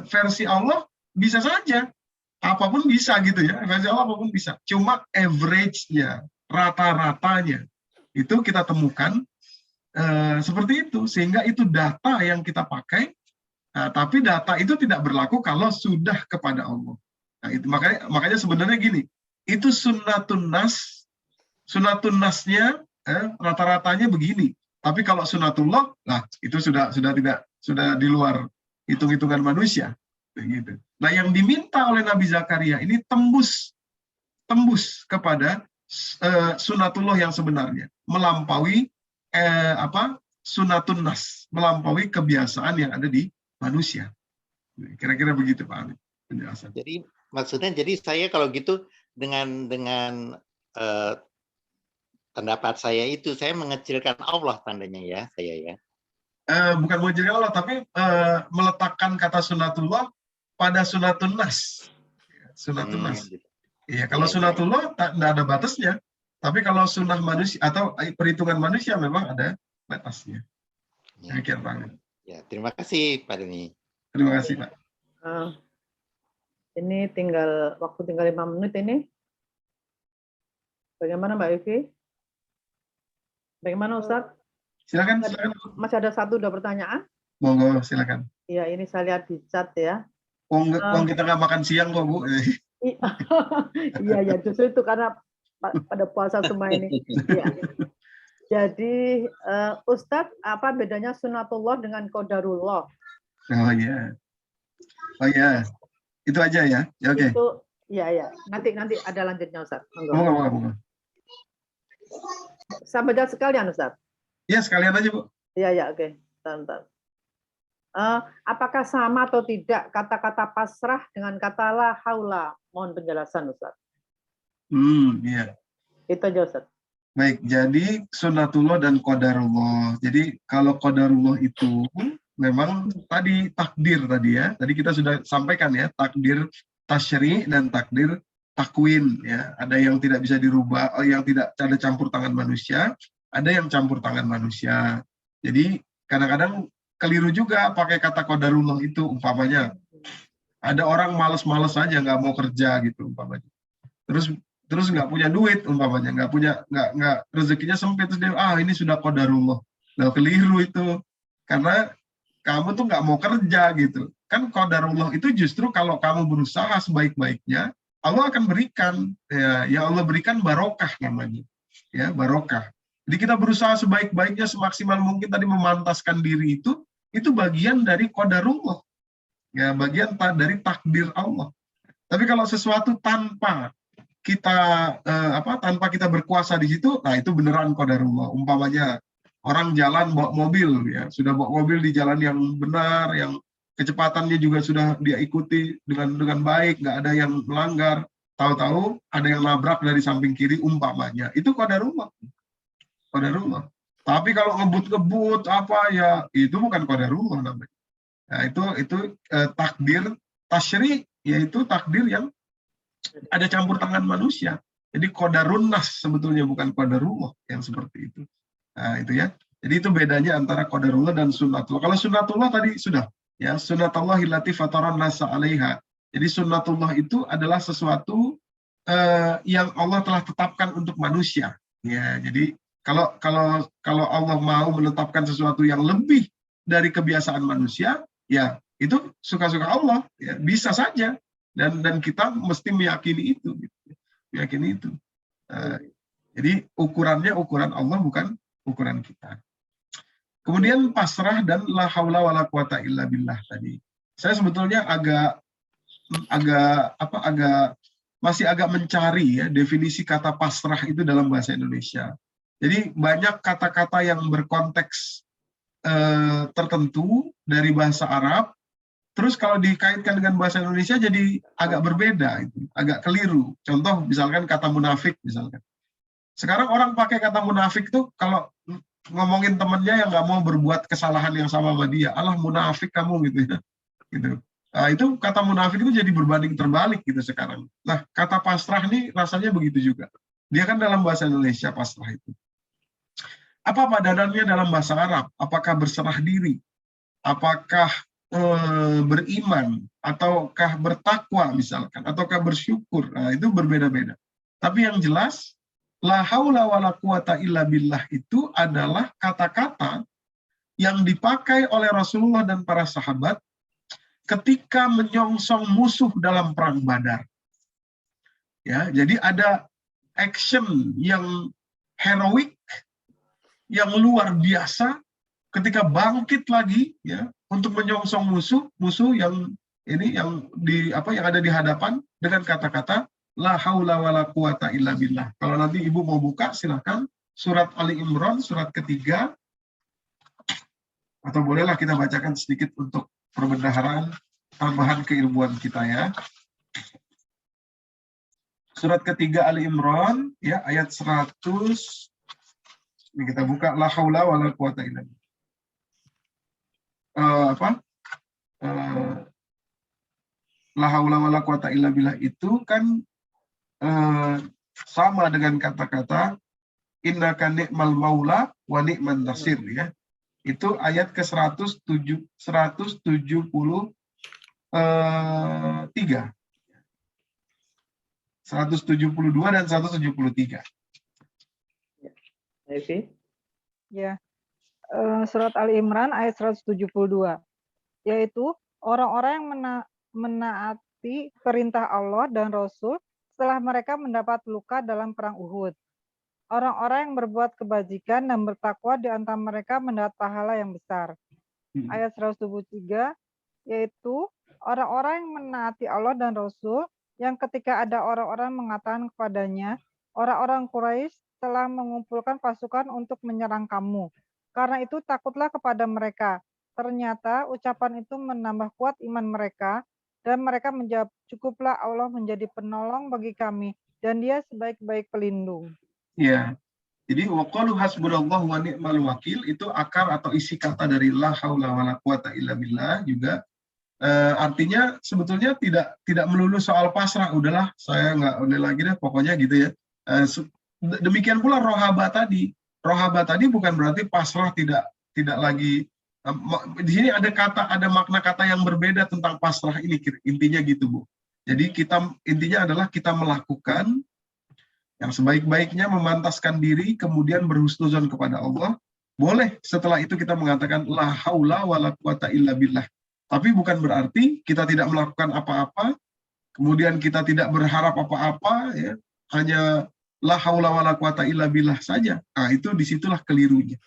Versi Allah bisa saja, apapun bisa gitu ya. Versi Allah apapun bisa. Cuma average-nya, rata-ratanya itu kita temukan seperti itu, sehingga itu data yang kita pakai, tapi data itu tidak berlaku kalau sudah kepada Allah. Nah, itu makanya sebenarnya gini, itu sunnatun nasnya rata-ratanya begini, tapi kalau sunnatullah, nah itu sudah di luar hitung-hitungan manusia, begitu. Nah yang diminta oleh Nabi Zakaria ini tembus kepada sunatullah yang sebenarnya, melampaui sunatun nas, melampaui kebiasaan yang ada di manusia. Kira-kira begitu Pak Ali penjelasan. Jadi maksudnya, jadi saya kalau gitu dengan pendapat saya itu saya mengecilkan Allah tandanya ya, saya ya. Bukan mengecilkan Allah, tapi meletakkan kata sunatullah pada sunatun nas. Sunatun nas. Gitu. Iya, kalau sunatullah tidak ada batasnya, tapi kalau sunnah manusia atau perhitungan manusia memang ada batasnya. Demikian Pak. Ya, terima kasih Pak Doni. Terima kasih Pak. Ini waktu tinggal 5 menit ini. Bagaimana Mbak Evi? Bagaimana Ustaz? Silakan. Masih ada 1-2 pertanyaan? Monggo, silakan. Iya, ini saya lihat di chat ya. Kita nggak makan siang kok Bu. Iya, justru itu karena pada puasa semua ini. Ya. Jadi Ustadz, apa bedanya sunatullah dengan qadarullah? Oh ya, itu aja ya. Ya oke. Itu ya. Nanti ada lanjutnya Ustadz. Monggo. Sampai jauh sekalian Ustadz. Ya sekalian aja Bu. Iya oke. Bentar. Apakah sama atau tidak kata-kata pasrah dengan kata la haula? Mohon penjelasan Ustaz. Iya. Itu aja Ustaz. Baik, jadi sunnatullah dan qadarullah. Jadi kalau qadarullah itu memang tadi takdir tadi ya. Tadi kita sudah sampaikan ya, takdir tasyri dan takdir takwin ya. Ada yang tidak bisa dirubah, yang tidak ada campur tangan manusia, ada yang campur tangan manusia. Jadi kadang-kadang keliru juga pakai kata qadarullah itu, umpamanya ada orang malas-malas aja nggak mau kerja gitu umpamanya. terus nggak punya duit umpamanya, nggak rezekinya sempit, terus dia ini sudah qadarullah. Nah, keliru itu, karena kamu tuh nggak mau kerja gitu kan. Qadarullah itu justru kalau kamu berusaha sebaik-baiknya, Allah akan berikan, ya Allah berikan barokah namanya, ya barokah. Jadi kita berusaha sebaik-baiknya, semaksimal mungkin tadi memantaskan diri itu bagian dari qadarullah, ya bagian dari takdir Allah. Tapi kalau sesuatu tanpa kita tanpa kita berkuasa di situ, nah itu beneran qadarullah. Umpamanya orang jalan bawa mobil, ya sudah bawa mobil di jalan yang benar, yang kecepatannya juga sudah dia ikuti dengan baik, nggak ada yang melanggar. Tahu-tahu ada yang nabrak dari samping kiri umpamanya, itu qadarullah. Qadarullah. Tapi kalau ngebut-ngebut ya itu bukan qadarullah namanya. Nah, itu takdir tasyri, yaitu takdir yang ada campur tangan manusia. Jadi qadarun nas sebetulnya, bukan qadarullah yang seperti itu. Nah, itu ya. Jadi itu bedanya antara qadarullah dan sunnatullah. Kalau sunnatullah tadi sudah, ya, sunnatullah allati fataran nasa 'alaiha. Jadi sunnatullah itu adalah sesuatu yang Allah telah tetapkan untuk manusia. Ya, jadi kalau Allah mau menetapkan sesuatu yang lebih dari kebiasaan manusia, ya itu suka-suka Allah, ya, bisa saja. Dan kita mesti meyakini itu, gitu. Meyakini itu. Jadi ukurannya ukuran Allah, bukan ukuran kita. Kemudian pasrah dan la haula wala quwata illa billah tadi. Saya sebetulnya masih agak mencari, ya, definisi kata pasrah itu dalam bahasa Indonesia. Jadi banyak kata-kata yang berkonteks tertentu dari bahasa Arab, terus kalau dikaitkan dengan bahasa Indonesia jadi agak berbeda, itu agak keliru. Contoh misalkan kata munafik misalkan. Sekarang orang pakai kata munafik tuh kalau ngomongin temennya yang nggak mau berbuat kesalahan yang sama sama dia, alah munafik kamu gitu ya. Gitu. Nah, itu kata munafik itu jadi berbanding terbalik gitu sekarang. Nah, kata pasrah nih rasanya begitu juga. Dia kan dalam bahasa Indonesia pasrah itu. Apa padanannya dalam bahasa Arab? Apakah berserah diri? Apakah beriman? Ataukah bertakwa misalkan? Ataukah bersyukur? Nah, itu berbeda-beda. Tapi yang jelas, la haula wala quwata illa billah itu adalah kata-kata yang dipakai oleh Rasulullah dan para sahabat ketika menyongsong musuh dalam perang Badar. Ya, jadi ada action yang heroik, yang luar biasa ketika bangkit lagi, ya, untuk menyongsong musuh yang ada di hadapan dengan kata-kata la haula wala quwata illa billah. Kalau nanti Ibu mau buka silakan surat Ali Imran surat ketiga, atau bolehlah kita bacakan sedikit untuk perbendaharaan tambahan keilmuan kita, ya. Surat ketiga Ali Imran, ya, ayat 100. Ini kita buka la haula wala quwata illa billah. La haula wala quwata illa billah itu kan sama dengan kata-kata innaka ni'mal maula wa ni'man nasir, ya. Itu ayat ke 173 172 dan 173. Ya. Surat Ali Imran ayat 172, yaitu orang-orang yang menaati perintah Allah dan Rasul setelah mereka mendapat luka dalam perang Uhud. Orang-orang yang berbuat kebajikan dan bertakwa di antara mereka mendapat pahala yang besar. Ayat 173, yaitu orang-orang yang menaati Allah dan Rasul yang ketika ada orang-orang mengatakan kepadanya, orang-orang Quraisy telah mengumpulkan pasukan untuk menyerang kamu. Karena itu takutlah kepada mereka. Ternyata ucapan itu menambah kuat iman mereka, dan mereka menjawab, cukuplah Allah menjadi penolong bagi kami, dan Dia sebaik-baik pelindung. Ya, jadi waqalu hasbunallahu wa ni'mal wakil itu akar atau isi kata dari la haula wala quwata illa billah juga. Artinya sebetulnya tidak melulu soal pasrah, udahlah saya nggak udah lagi deh pokoknya gitu ya. Demikian pula rohaba tadi. Rohaba tadi bukan berarti pasrah tidak lagi. Di sini ada makna kata yang berbeda tentang pasrah ini, intinya gitu, Bu. Jadi intinya adalah kita melakukan yang sebaik-baiknya, memantaskan diri, kemudian berhusnuzon kepada Allah. Boleh setelah itu kita mengatakan la haula wala quwata illa billah. Tapi bukan berarti kita tidak melakukan apa-apa, kemudian kita tidak berharap apa-apa, ya, hanya la haula wala quwata illa billah saja. Nah, itu disitulah kelirunya.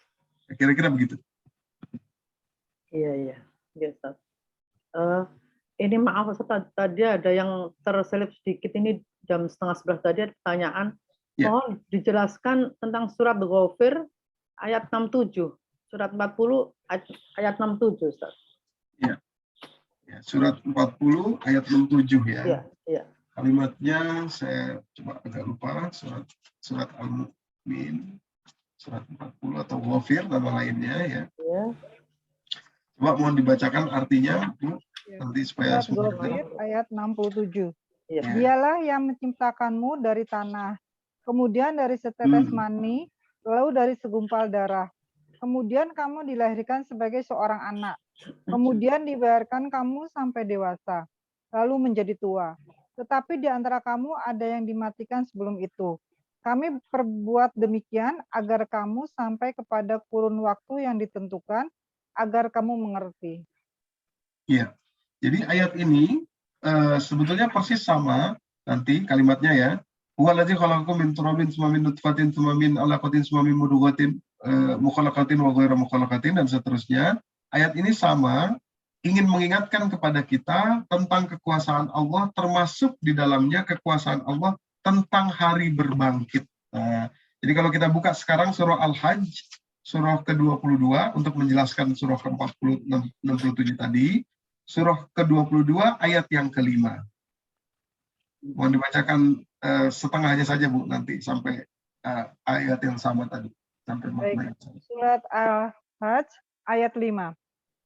Kira-kira begitu. Iya. Ustaz. Ini maaf Ustaz, tadi ada yang terselip sedikit, ini jam 10:30 tadi ada pertanyaan. Mohon dijelaskan tentang surat Ghafir ayat 67. Surat 40 ayat 67, Ustaz. Ya. Surat 40 ayat 67 ya. Iya. Kalimatnya saya coba agak lupa, surat Al-Mu'min, surat 40 atau Ghafir nama lainnya ya. Iya. Coba mohon dibacakan artinya, Bu, nanti supaya Surat Ghafir ayat 67. Iya. Dialah yang menciptakanmu dari tanah, kemudian dari setetes mani, lalu dari segumpal darah. Kemudian kamu dilahirkan sebagai seorang anak. Kemudian dibiarkan kamu sampai dewasa, lalu menjadi tua. Tetapi di antara kamu ada yang dimatikan sebelum itu. Kami perbuat demikian agar kamu sampai kepada kurun waktu yang ditentukan, agar kamu mengerti. Iya. Jadi ayat ini sebetulnya persis sama nanti kalimatnya ya. Huwallazi khalaqakum min turabin tsumma min nutfatin tsumma min 'alaqatin tsumma min mudghatin mukhalaqatin wa ghairu mukhalaqatin dan seterusnya. Ayat ini sama, ingin mengingatkan kepada kita tentang kekuasaan Allah, termasuk di dalamnya kekuasaan Allah tentang hari berbangkit. Nah, jadi kalau kita buka sekarang surah Al-Hajj, surah ke-22 untuk menjelaskan surah ke-67 tadi, surah ke-22 ayat yang ke-5. Mohon dibacakan setengahnya saja, Bu, nanti sampai ayat yang sama tadi. Sampai makna yang sama. Surat Al-Hajj ayat 5.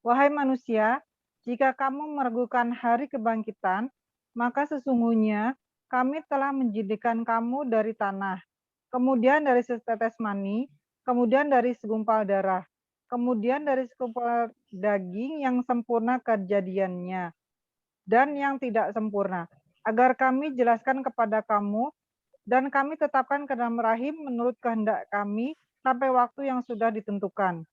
Wahai manusia, jika kamu meragukan hari kebangkitan, maka sesungguhnya kami telah menjadikan kamu dari tanah, kemudian dari setetes mani, kemudian dari segumpal darah, kemudian dari segumpal daging yang sempurna kejadiannya, dan yang tidak sempurna, agar kami jelaskan kepada kamu, dan kami tetapkan ke dalam rahim menurut kehendak kami sampai waktu yang sudah ditentukan.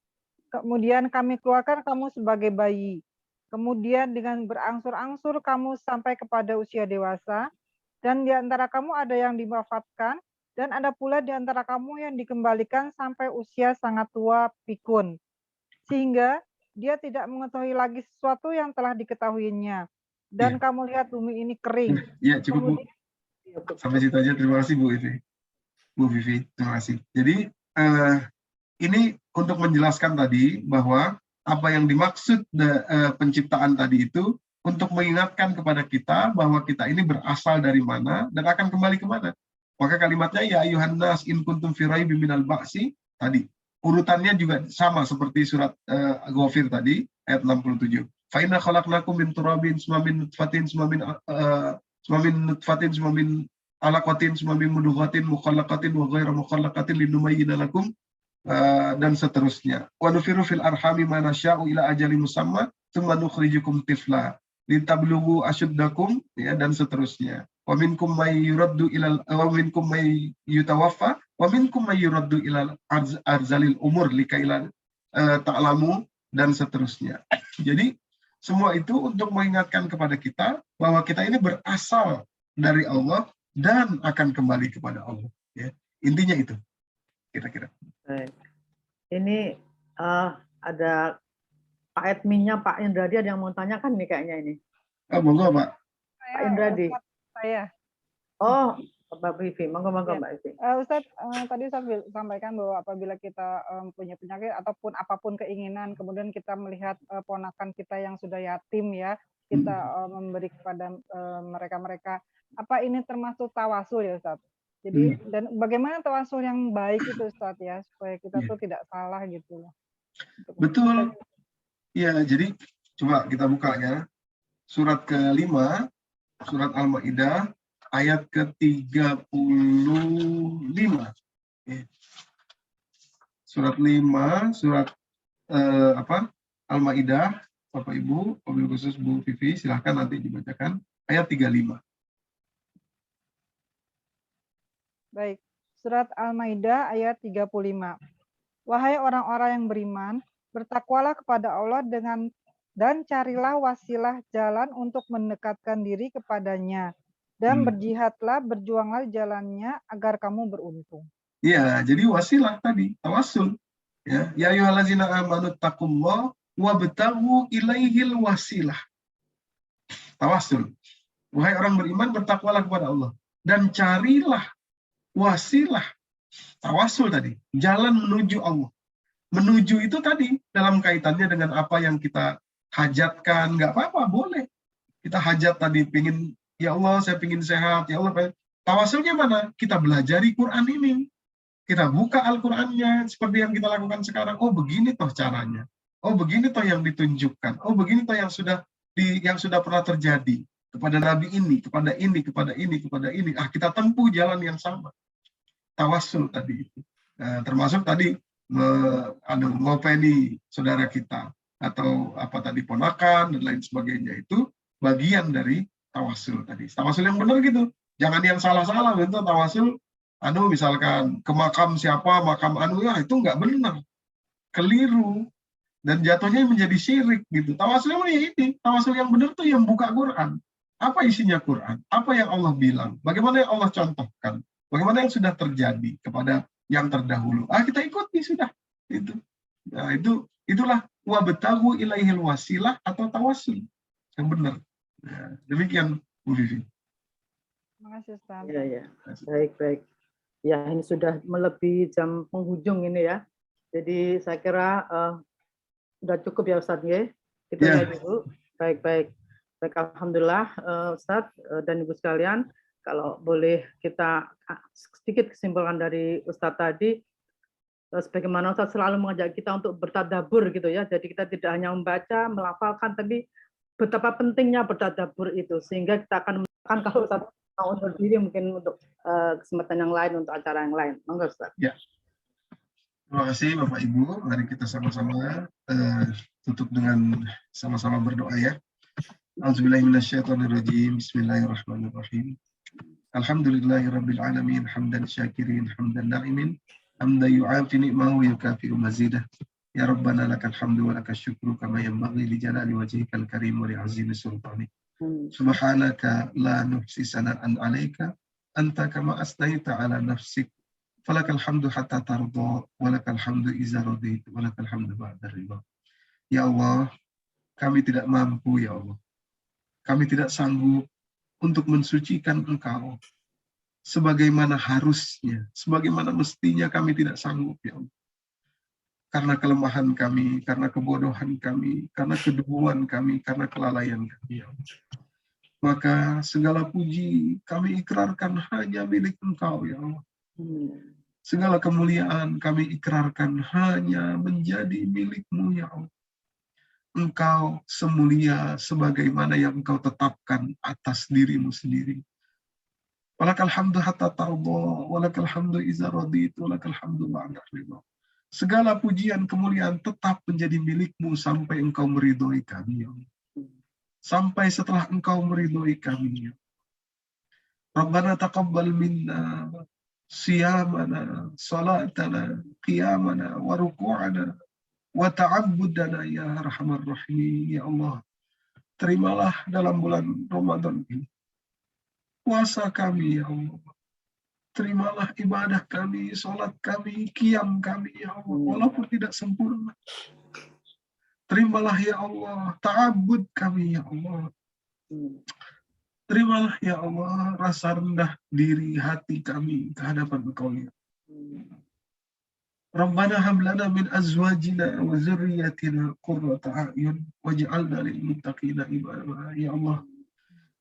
Kemudian kami keluarkan kamu sebagai bayi. Kemudian dengan berangsur-angsur kamu sampai kepada usia dewasa, dan di antara kamu ada yang diwafatkan, dan ada pula di antara kamu yang dikembalikan sampai usia sangat tua pikun, sehingga dia tidak mengetahui lagi sesuatu yang telah diketahuinya. Dan kamu lihat bumi ini kering. Ya, cukup, Bu. Sampai situ aja. Terima kasih, Bu Vivi. Bu Vivi, terima kasih. Jadi, ini untuk menjelaskan tadi bahwa apa yang dimaksud penciptaan tadi itu untuk mengingatkan kepada kita bahwa kita ini berasal dari mana dan akan kembali kemana. Maka kalimatnya ya ayuhan nas in kuntum fi raibin minal ba'si tadi. Urutannya juga sama seperti surat Ghafir tadi ayat 67. Fa inna khalaqnakum min turabin tsumma min nutfatin tsumma min alaqatin tsumma min mudghatin mukhallaqatin wa ghairu mukhallaqatin linubayyina lakum dan seterusnya. Wa nufiru fil arhami ma nasya'u ila ajalin musamma tsumma nukhrijukum tifla litablughu asyuddakum ya dan seterusnya. Wa minkum may yuraddu ila wa minkum may yutawaffa wa minkum may yuraddu ila arzalil umur likaila ta'lamu dan seterusnya. Jadi semua itu untuk mengingatkan kepada kita bahwa kita ini berasal dari Allah dan akan kembali kepada Allah ya. Intinya itu kira-kira. Baik. Ini ada Pak adminnya Pak Indradi ada yang mau tanyakan nih kayaknya ini. Monggo, Pak. Pak Indradi. Saya. Oh, Mbak Vivi. Monggo Mbak Vivi. Ustadz, tadi saya sampaikan bahwa apabila kita punya penyakit ataupun apapun keinginan, kemudian kita melihat ponakan kita yang sudah yatim ya, kita memberi kepada mereka-mereka. Apa ini termasuk tawasul ya, Ustadz? Jadi dan bagaimana tawasul yang baik itu Ustadz ya, supaya kita tuh tidak salah gitu loh. Betul. Ya, jadi coba kita buka ya. Surat ke-5, surat Al-Maidah ayat ke-35. Surat 5, surat Al-Maidah, Bapak Ibu, wabil khusus Bu Vivi, silahkan nanti dibacakan ayat 35. Baik, surat Al-Maidah ayat 35. Wahai orang-orang yang beriman, bertakwalah kepada Allah dan carilah wasilah jalan untuk mendekatkan diri kepadanya. Dan berjihadlah, berjuanglah jalannya agar kamu beruntung. Iya, jadi wasilah tadi, tawasul. Ya ayyuhallazina amanu taqullah wabtaghu ilaihil wasilah. Tawasul. Wahai orang beriman, bertakwalah kepada Allah dan carilah wasilah. Tawasul tadi, jalan menuju Allah. Menuju itu tadi dalam kaitannya dengan apa yang kita hajatkan, nggak apa-apa, boleh. Kita hajat tadi, pingin, ya Allah saya pingin sehat, ya Allah. Tawasulnya mana? Kita belajari Quran ini. Kita buka Al-Qur'annya seperti yang kita lakukan sekarang. Oh begini toh caranya. Oh begini toh yang ditunjukkan. Oh begini toh yang sudah pernah terjadi kepada Nabi ini, kepada ini, kepada ini, kepada ini. Kita tempuh jalan yang sama. Tawasul tadi itu. Termasuk tadi ngopeni saudara kita atau apa tadi ponakan dan lain sebagainya, itu bagian dari tawasul tadi. Tawasul yang benar gitu. Jangan yang salah-salah itu tawasul. Misalkan ke makam siapa, makam itu nggak benar, keliru, dan jatuhnya menjadi syirik gitu. Tawasul ini, tawasul yang benar tuh yang buka Quran. Apa isinya Quran? Apa yang Allah bilang? Bagaimana yang Allah contohkan? Bagaimana yang sudah terjadi kepada yang terdahulu? Kita ikuti sudah itu. Nah, itulah wabtaghu ilaihil wasilah atau tawasul yang benar. Ya, demikian Bu Vivi. Terima kasih, Ustaz. Ya. Baik. Ya, ini sudah melebihi jam penghujung ini ya. Jadi saya kira sudah cukup ya Ustadz ya. Kita lihat dulu. Baik, alhamdulillah Ustadz dan Ibu sekalian, kalau boleh kita sedikit kesimpulan dari Ustadz tadi, sebagaimana Ustadz selalu mengajak kita untuk bertadabbur gitu ya. Jadi kita tidak hanya membaca, melafalkan, tapi betapa pentingnya bertadabbur itu, sehingga kita akan menemukan kalau Ustadz mau undur diri mungkin untuk kesempatan yang lain, untuk acara yang lain. Monggo Ustaz. Ya. Terima kasih Bapak Ibu. Mari kita sama-sama tutup dengan sama-sama berdoa ya. Auzubillahiminasyaitonirrajim. Bismillahirrahmanirrahim. Alhamdulillahirabbil alamin, hamdan syakirin, hamdan na'imin, hamdan yu'afi ni'mahu yukafi'u mazidah. Ya Rabbana lakal hamdu wa lakal syukru kama yanbaghi li jalali wajhikal karim wa li 'azimi sultanik. Subhanaka la nuhsi sana'an 'alaika anta kama asnaita 'ala nafsik. Falakal hamdu hatta tarda wa lakal hamdu iza radita wa lakal hamdu ba'da ridha. Ya Allah, kami tidak mampu ya Allah. Kami tidak sanggup untuk mensucikan Engkau sebagaimana harusnya, sebagaimana mestinya kami tidak sanggup ya Allah. Karena kelemahan kami, karena kebodohan kami, karena kedebuan kami, karena kelalaian kami ya Allah. Maka segala puji kami ikrarkan hanya milik Engkau ya Allah. Segala kemuliaan kami ikrarkan hanya menjadi milik-Mu ya Allah. Engkau semulia sebagaimana yang Engkau tetapkan atas diri-Mu sendiri. Walakal hamdu hatta tarda, walakal hamdu iza radit, walakal hamdu ba'da ridha. Segala pujian kemuliaan tetap menjadi milik-Mu sampai Engkau meridhoi kami ya Allah. Sampai setelah Engkau meridhoi kami ya Allah. Rabbana taqabbal minna siyamana, salatana, qiyamana, wa ruku'ana, wa ta'abbudana ya arhamar rahimin ya Allah. Terimalah dalam bulan Ramadan ini puasa kami ya Allah. Terimalah ibadah kami, salat kami, qiyam kami ya Allah, walaupun tidak sempurna. Terimalah ya Allah ta'abbud kami ya Allah. Terimalah ya Allah rasa rendah diri hati kami ke hadapan Engkau ya. Rabbana hab lana min azwajina wa dzurriyyatina qurrata a'yun waj'alna lil muttaqina imama ya Allah.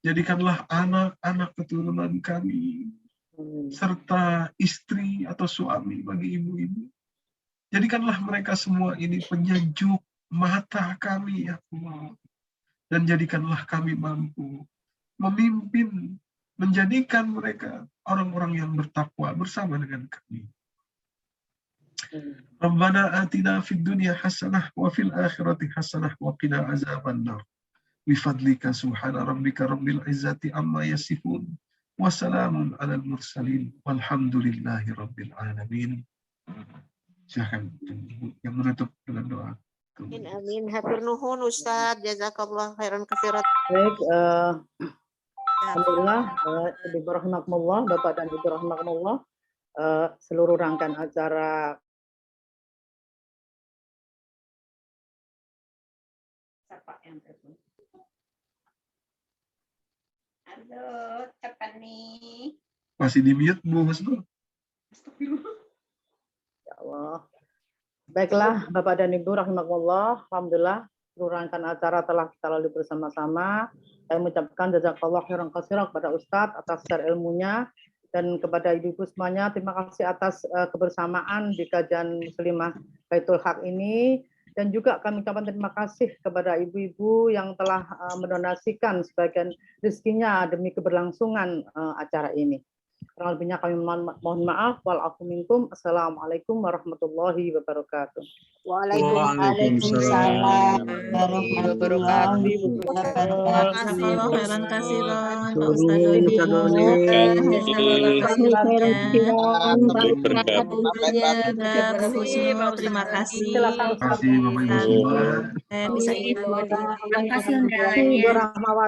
Jadikanlah anak-anak keturunan kami serta istri atau suami bagi ibu-ibu. Jadikanlah mereka semua ini penyejuk mata kami ya Allah. Dan jadikanlah kami mampu memimpin, menjadikan mereka orang-orang yang bertakwa bersama dengan kami. Rabbana atina fid dunya hasanah wa fil akhirati hasanah wa qina azabannar. Bifadlika subhana rabbika rabbil izzati amma yasifun. Wassalamun alal mursalin walhamdulillahi rabbil alamin. Silakan yang menutup dengan doa. Amin, amin. Hatur nuhun Ustaz, jazakallah khairan katsiran. Baik, alhamdulillah, Ibu rahimakumullah, Bapak dan Ibu rahimakumullah, seluruh rangkaian acara Halo, tepat nih. Masih di mute Bu Husnul. Ya Allah. Baiklah, Bapak dan Ibu rahimakumullah, alhamdulillah seluruh rangkaian acara telah kita lalui bersama-sama. Saya mengucapkan jazakallah khairan katsiran kepada Ustadz atas share ilmunya, dan kepada ibu-ibu semuanya terima kasih atas kebersamaan di kajian Muslimah Baitul Haq ini, dan juga kami ucapkan terima kasih kepada ibu-ibu yang telah mendonasikan sebagian rezekinya demi keberlangsungan acara ini. Kurang lebihnya kami mohon maaf. Walafu minkum. Assalamualaikum warahmatullahi wabarakatuh. Waalaikumsalam warahmatullahi wabarakatuh. Jazakallah khairan katsiran Pak Terima Ustaz Doni. Bu Husnul, terima kasih. Silakan Ustaz. Terima kasih Bapak Ibu semua. Bisa ikut. Terima kasih undangannya. Ibu Rahmawati.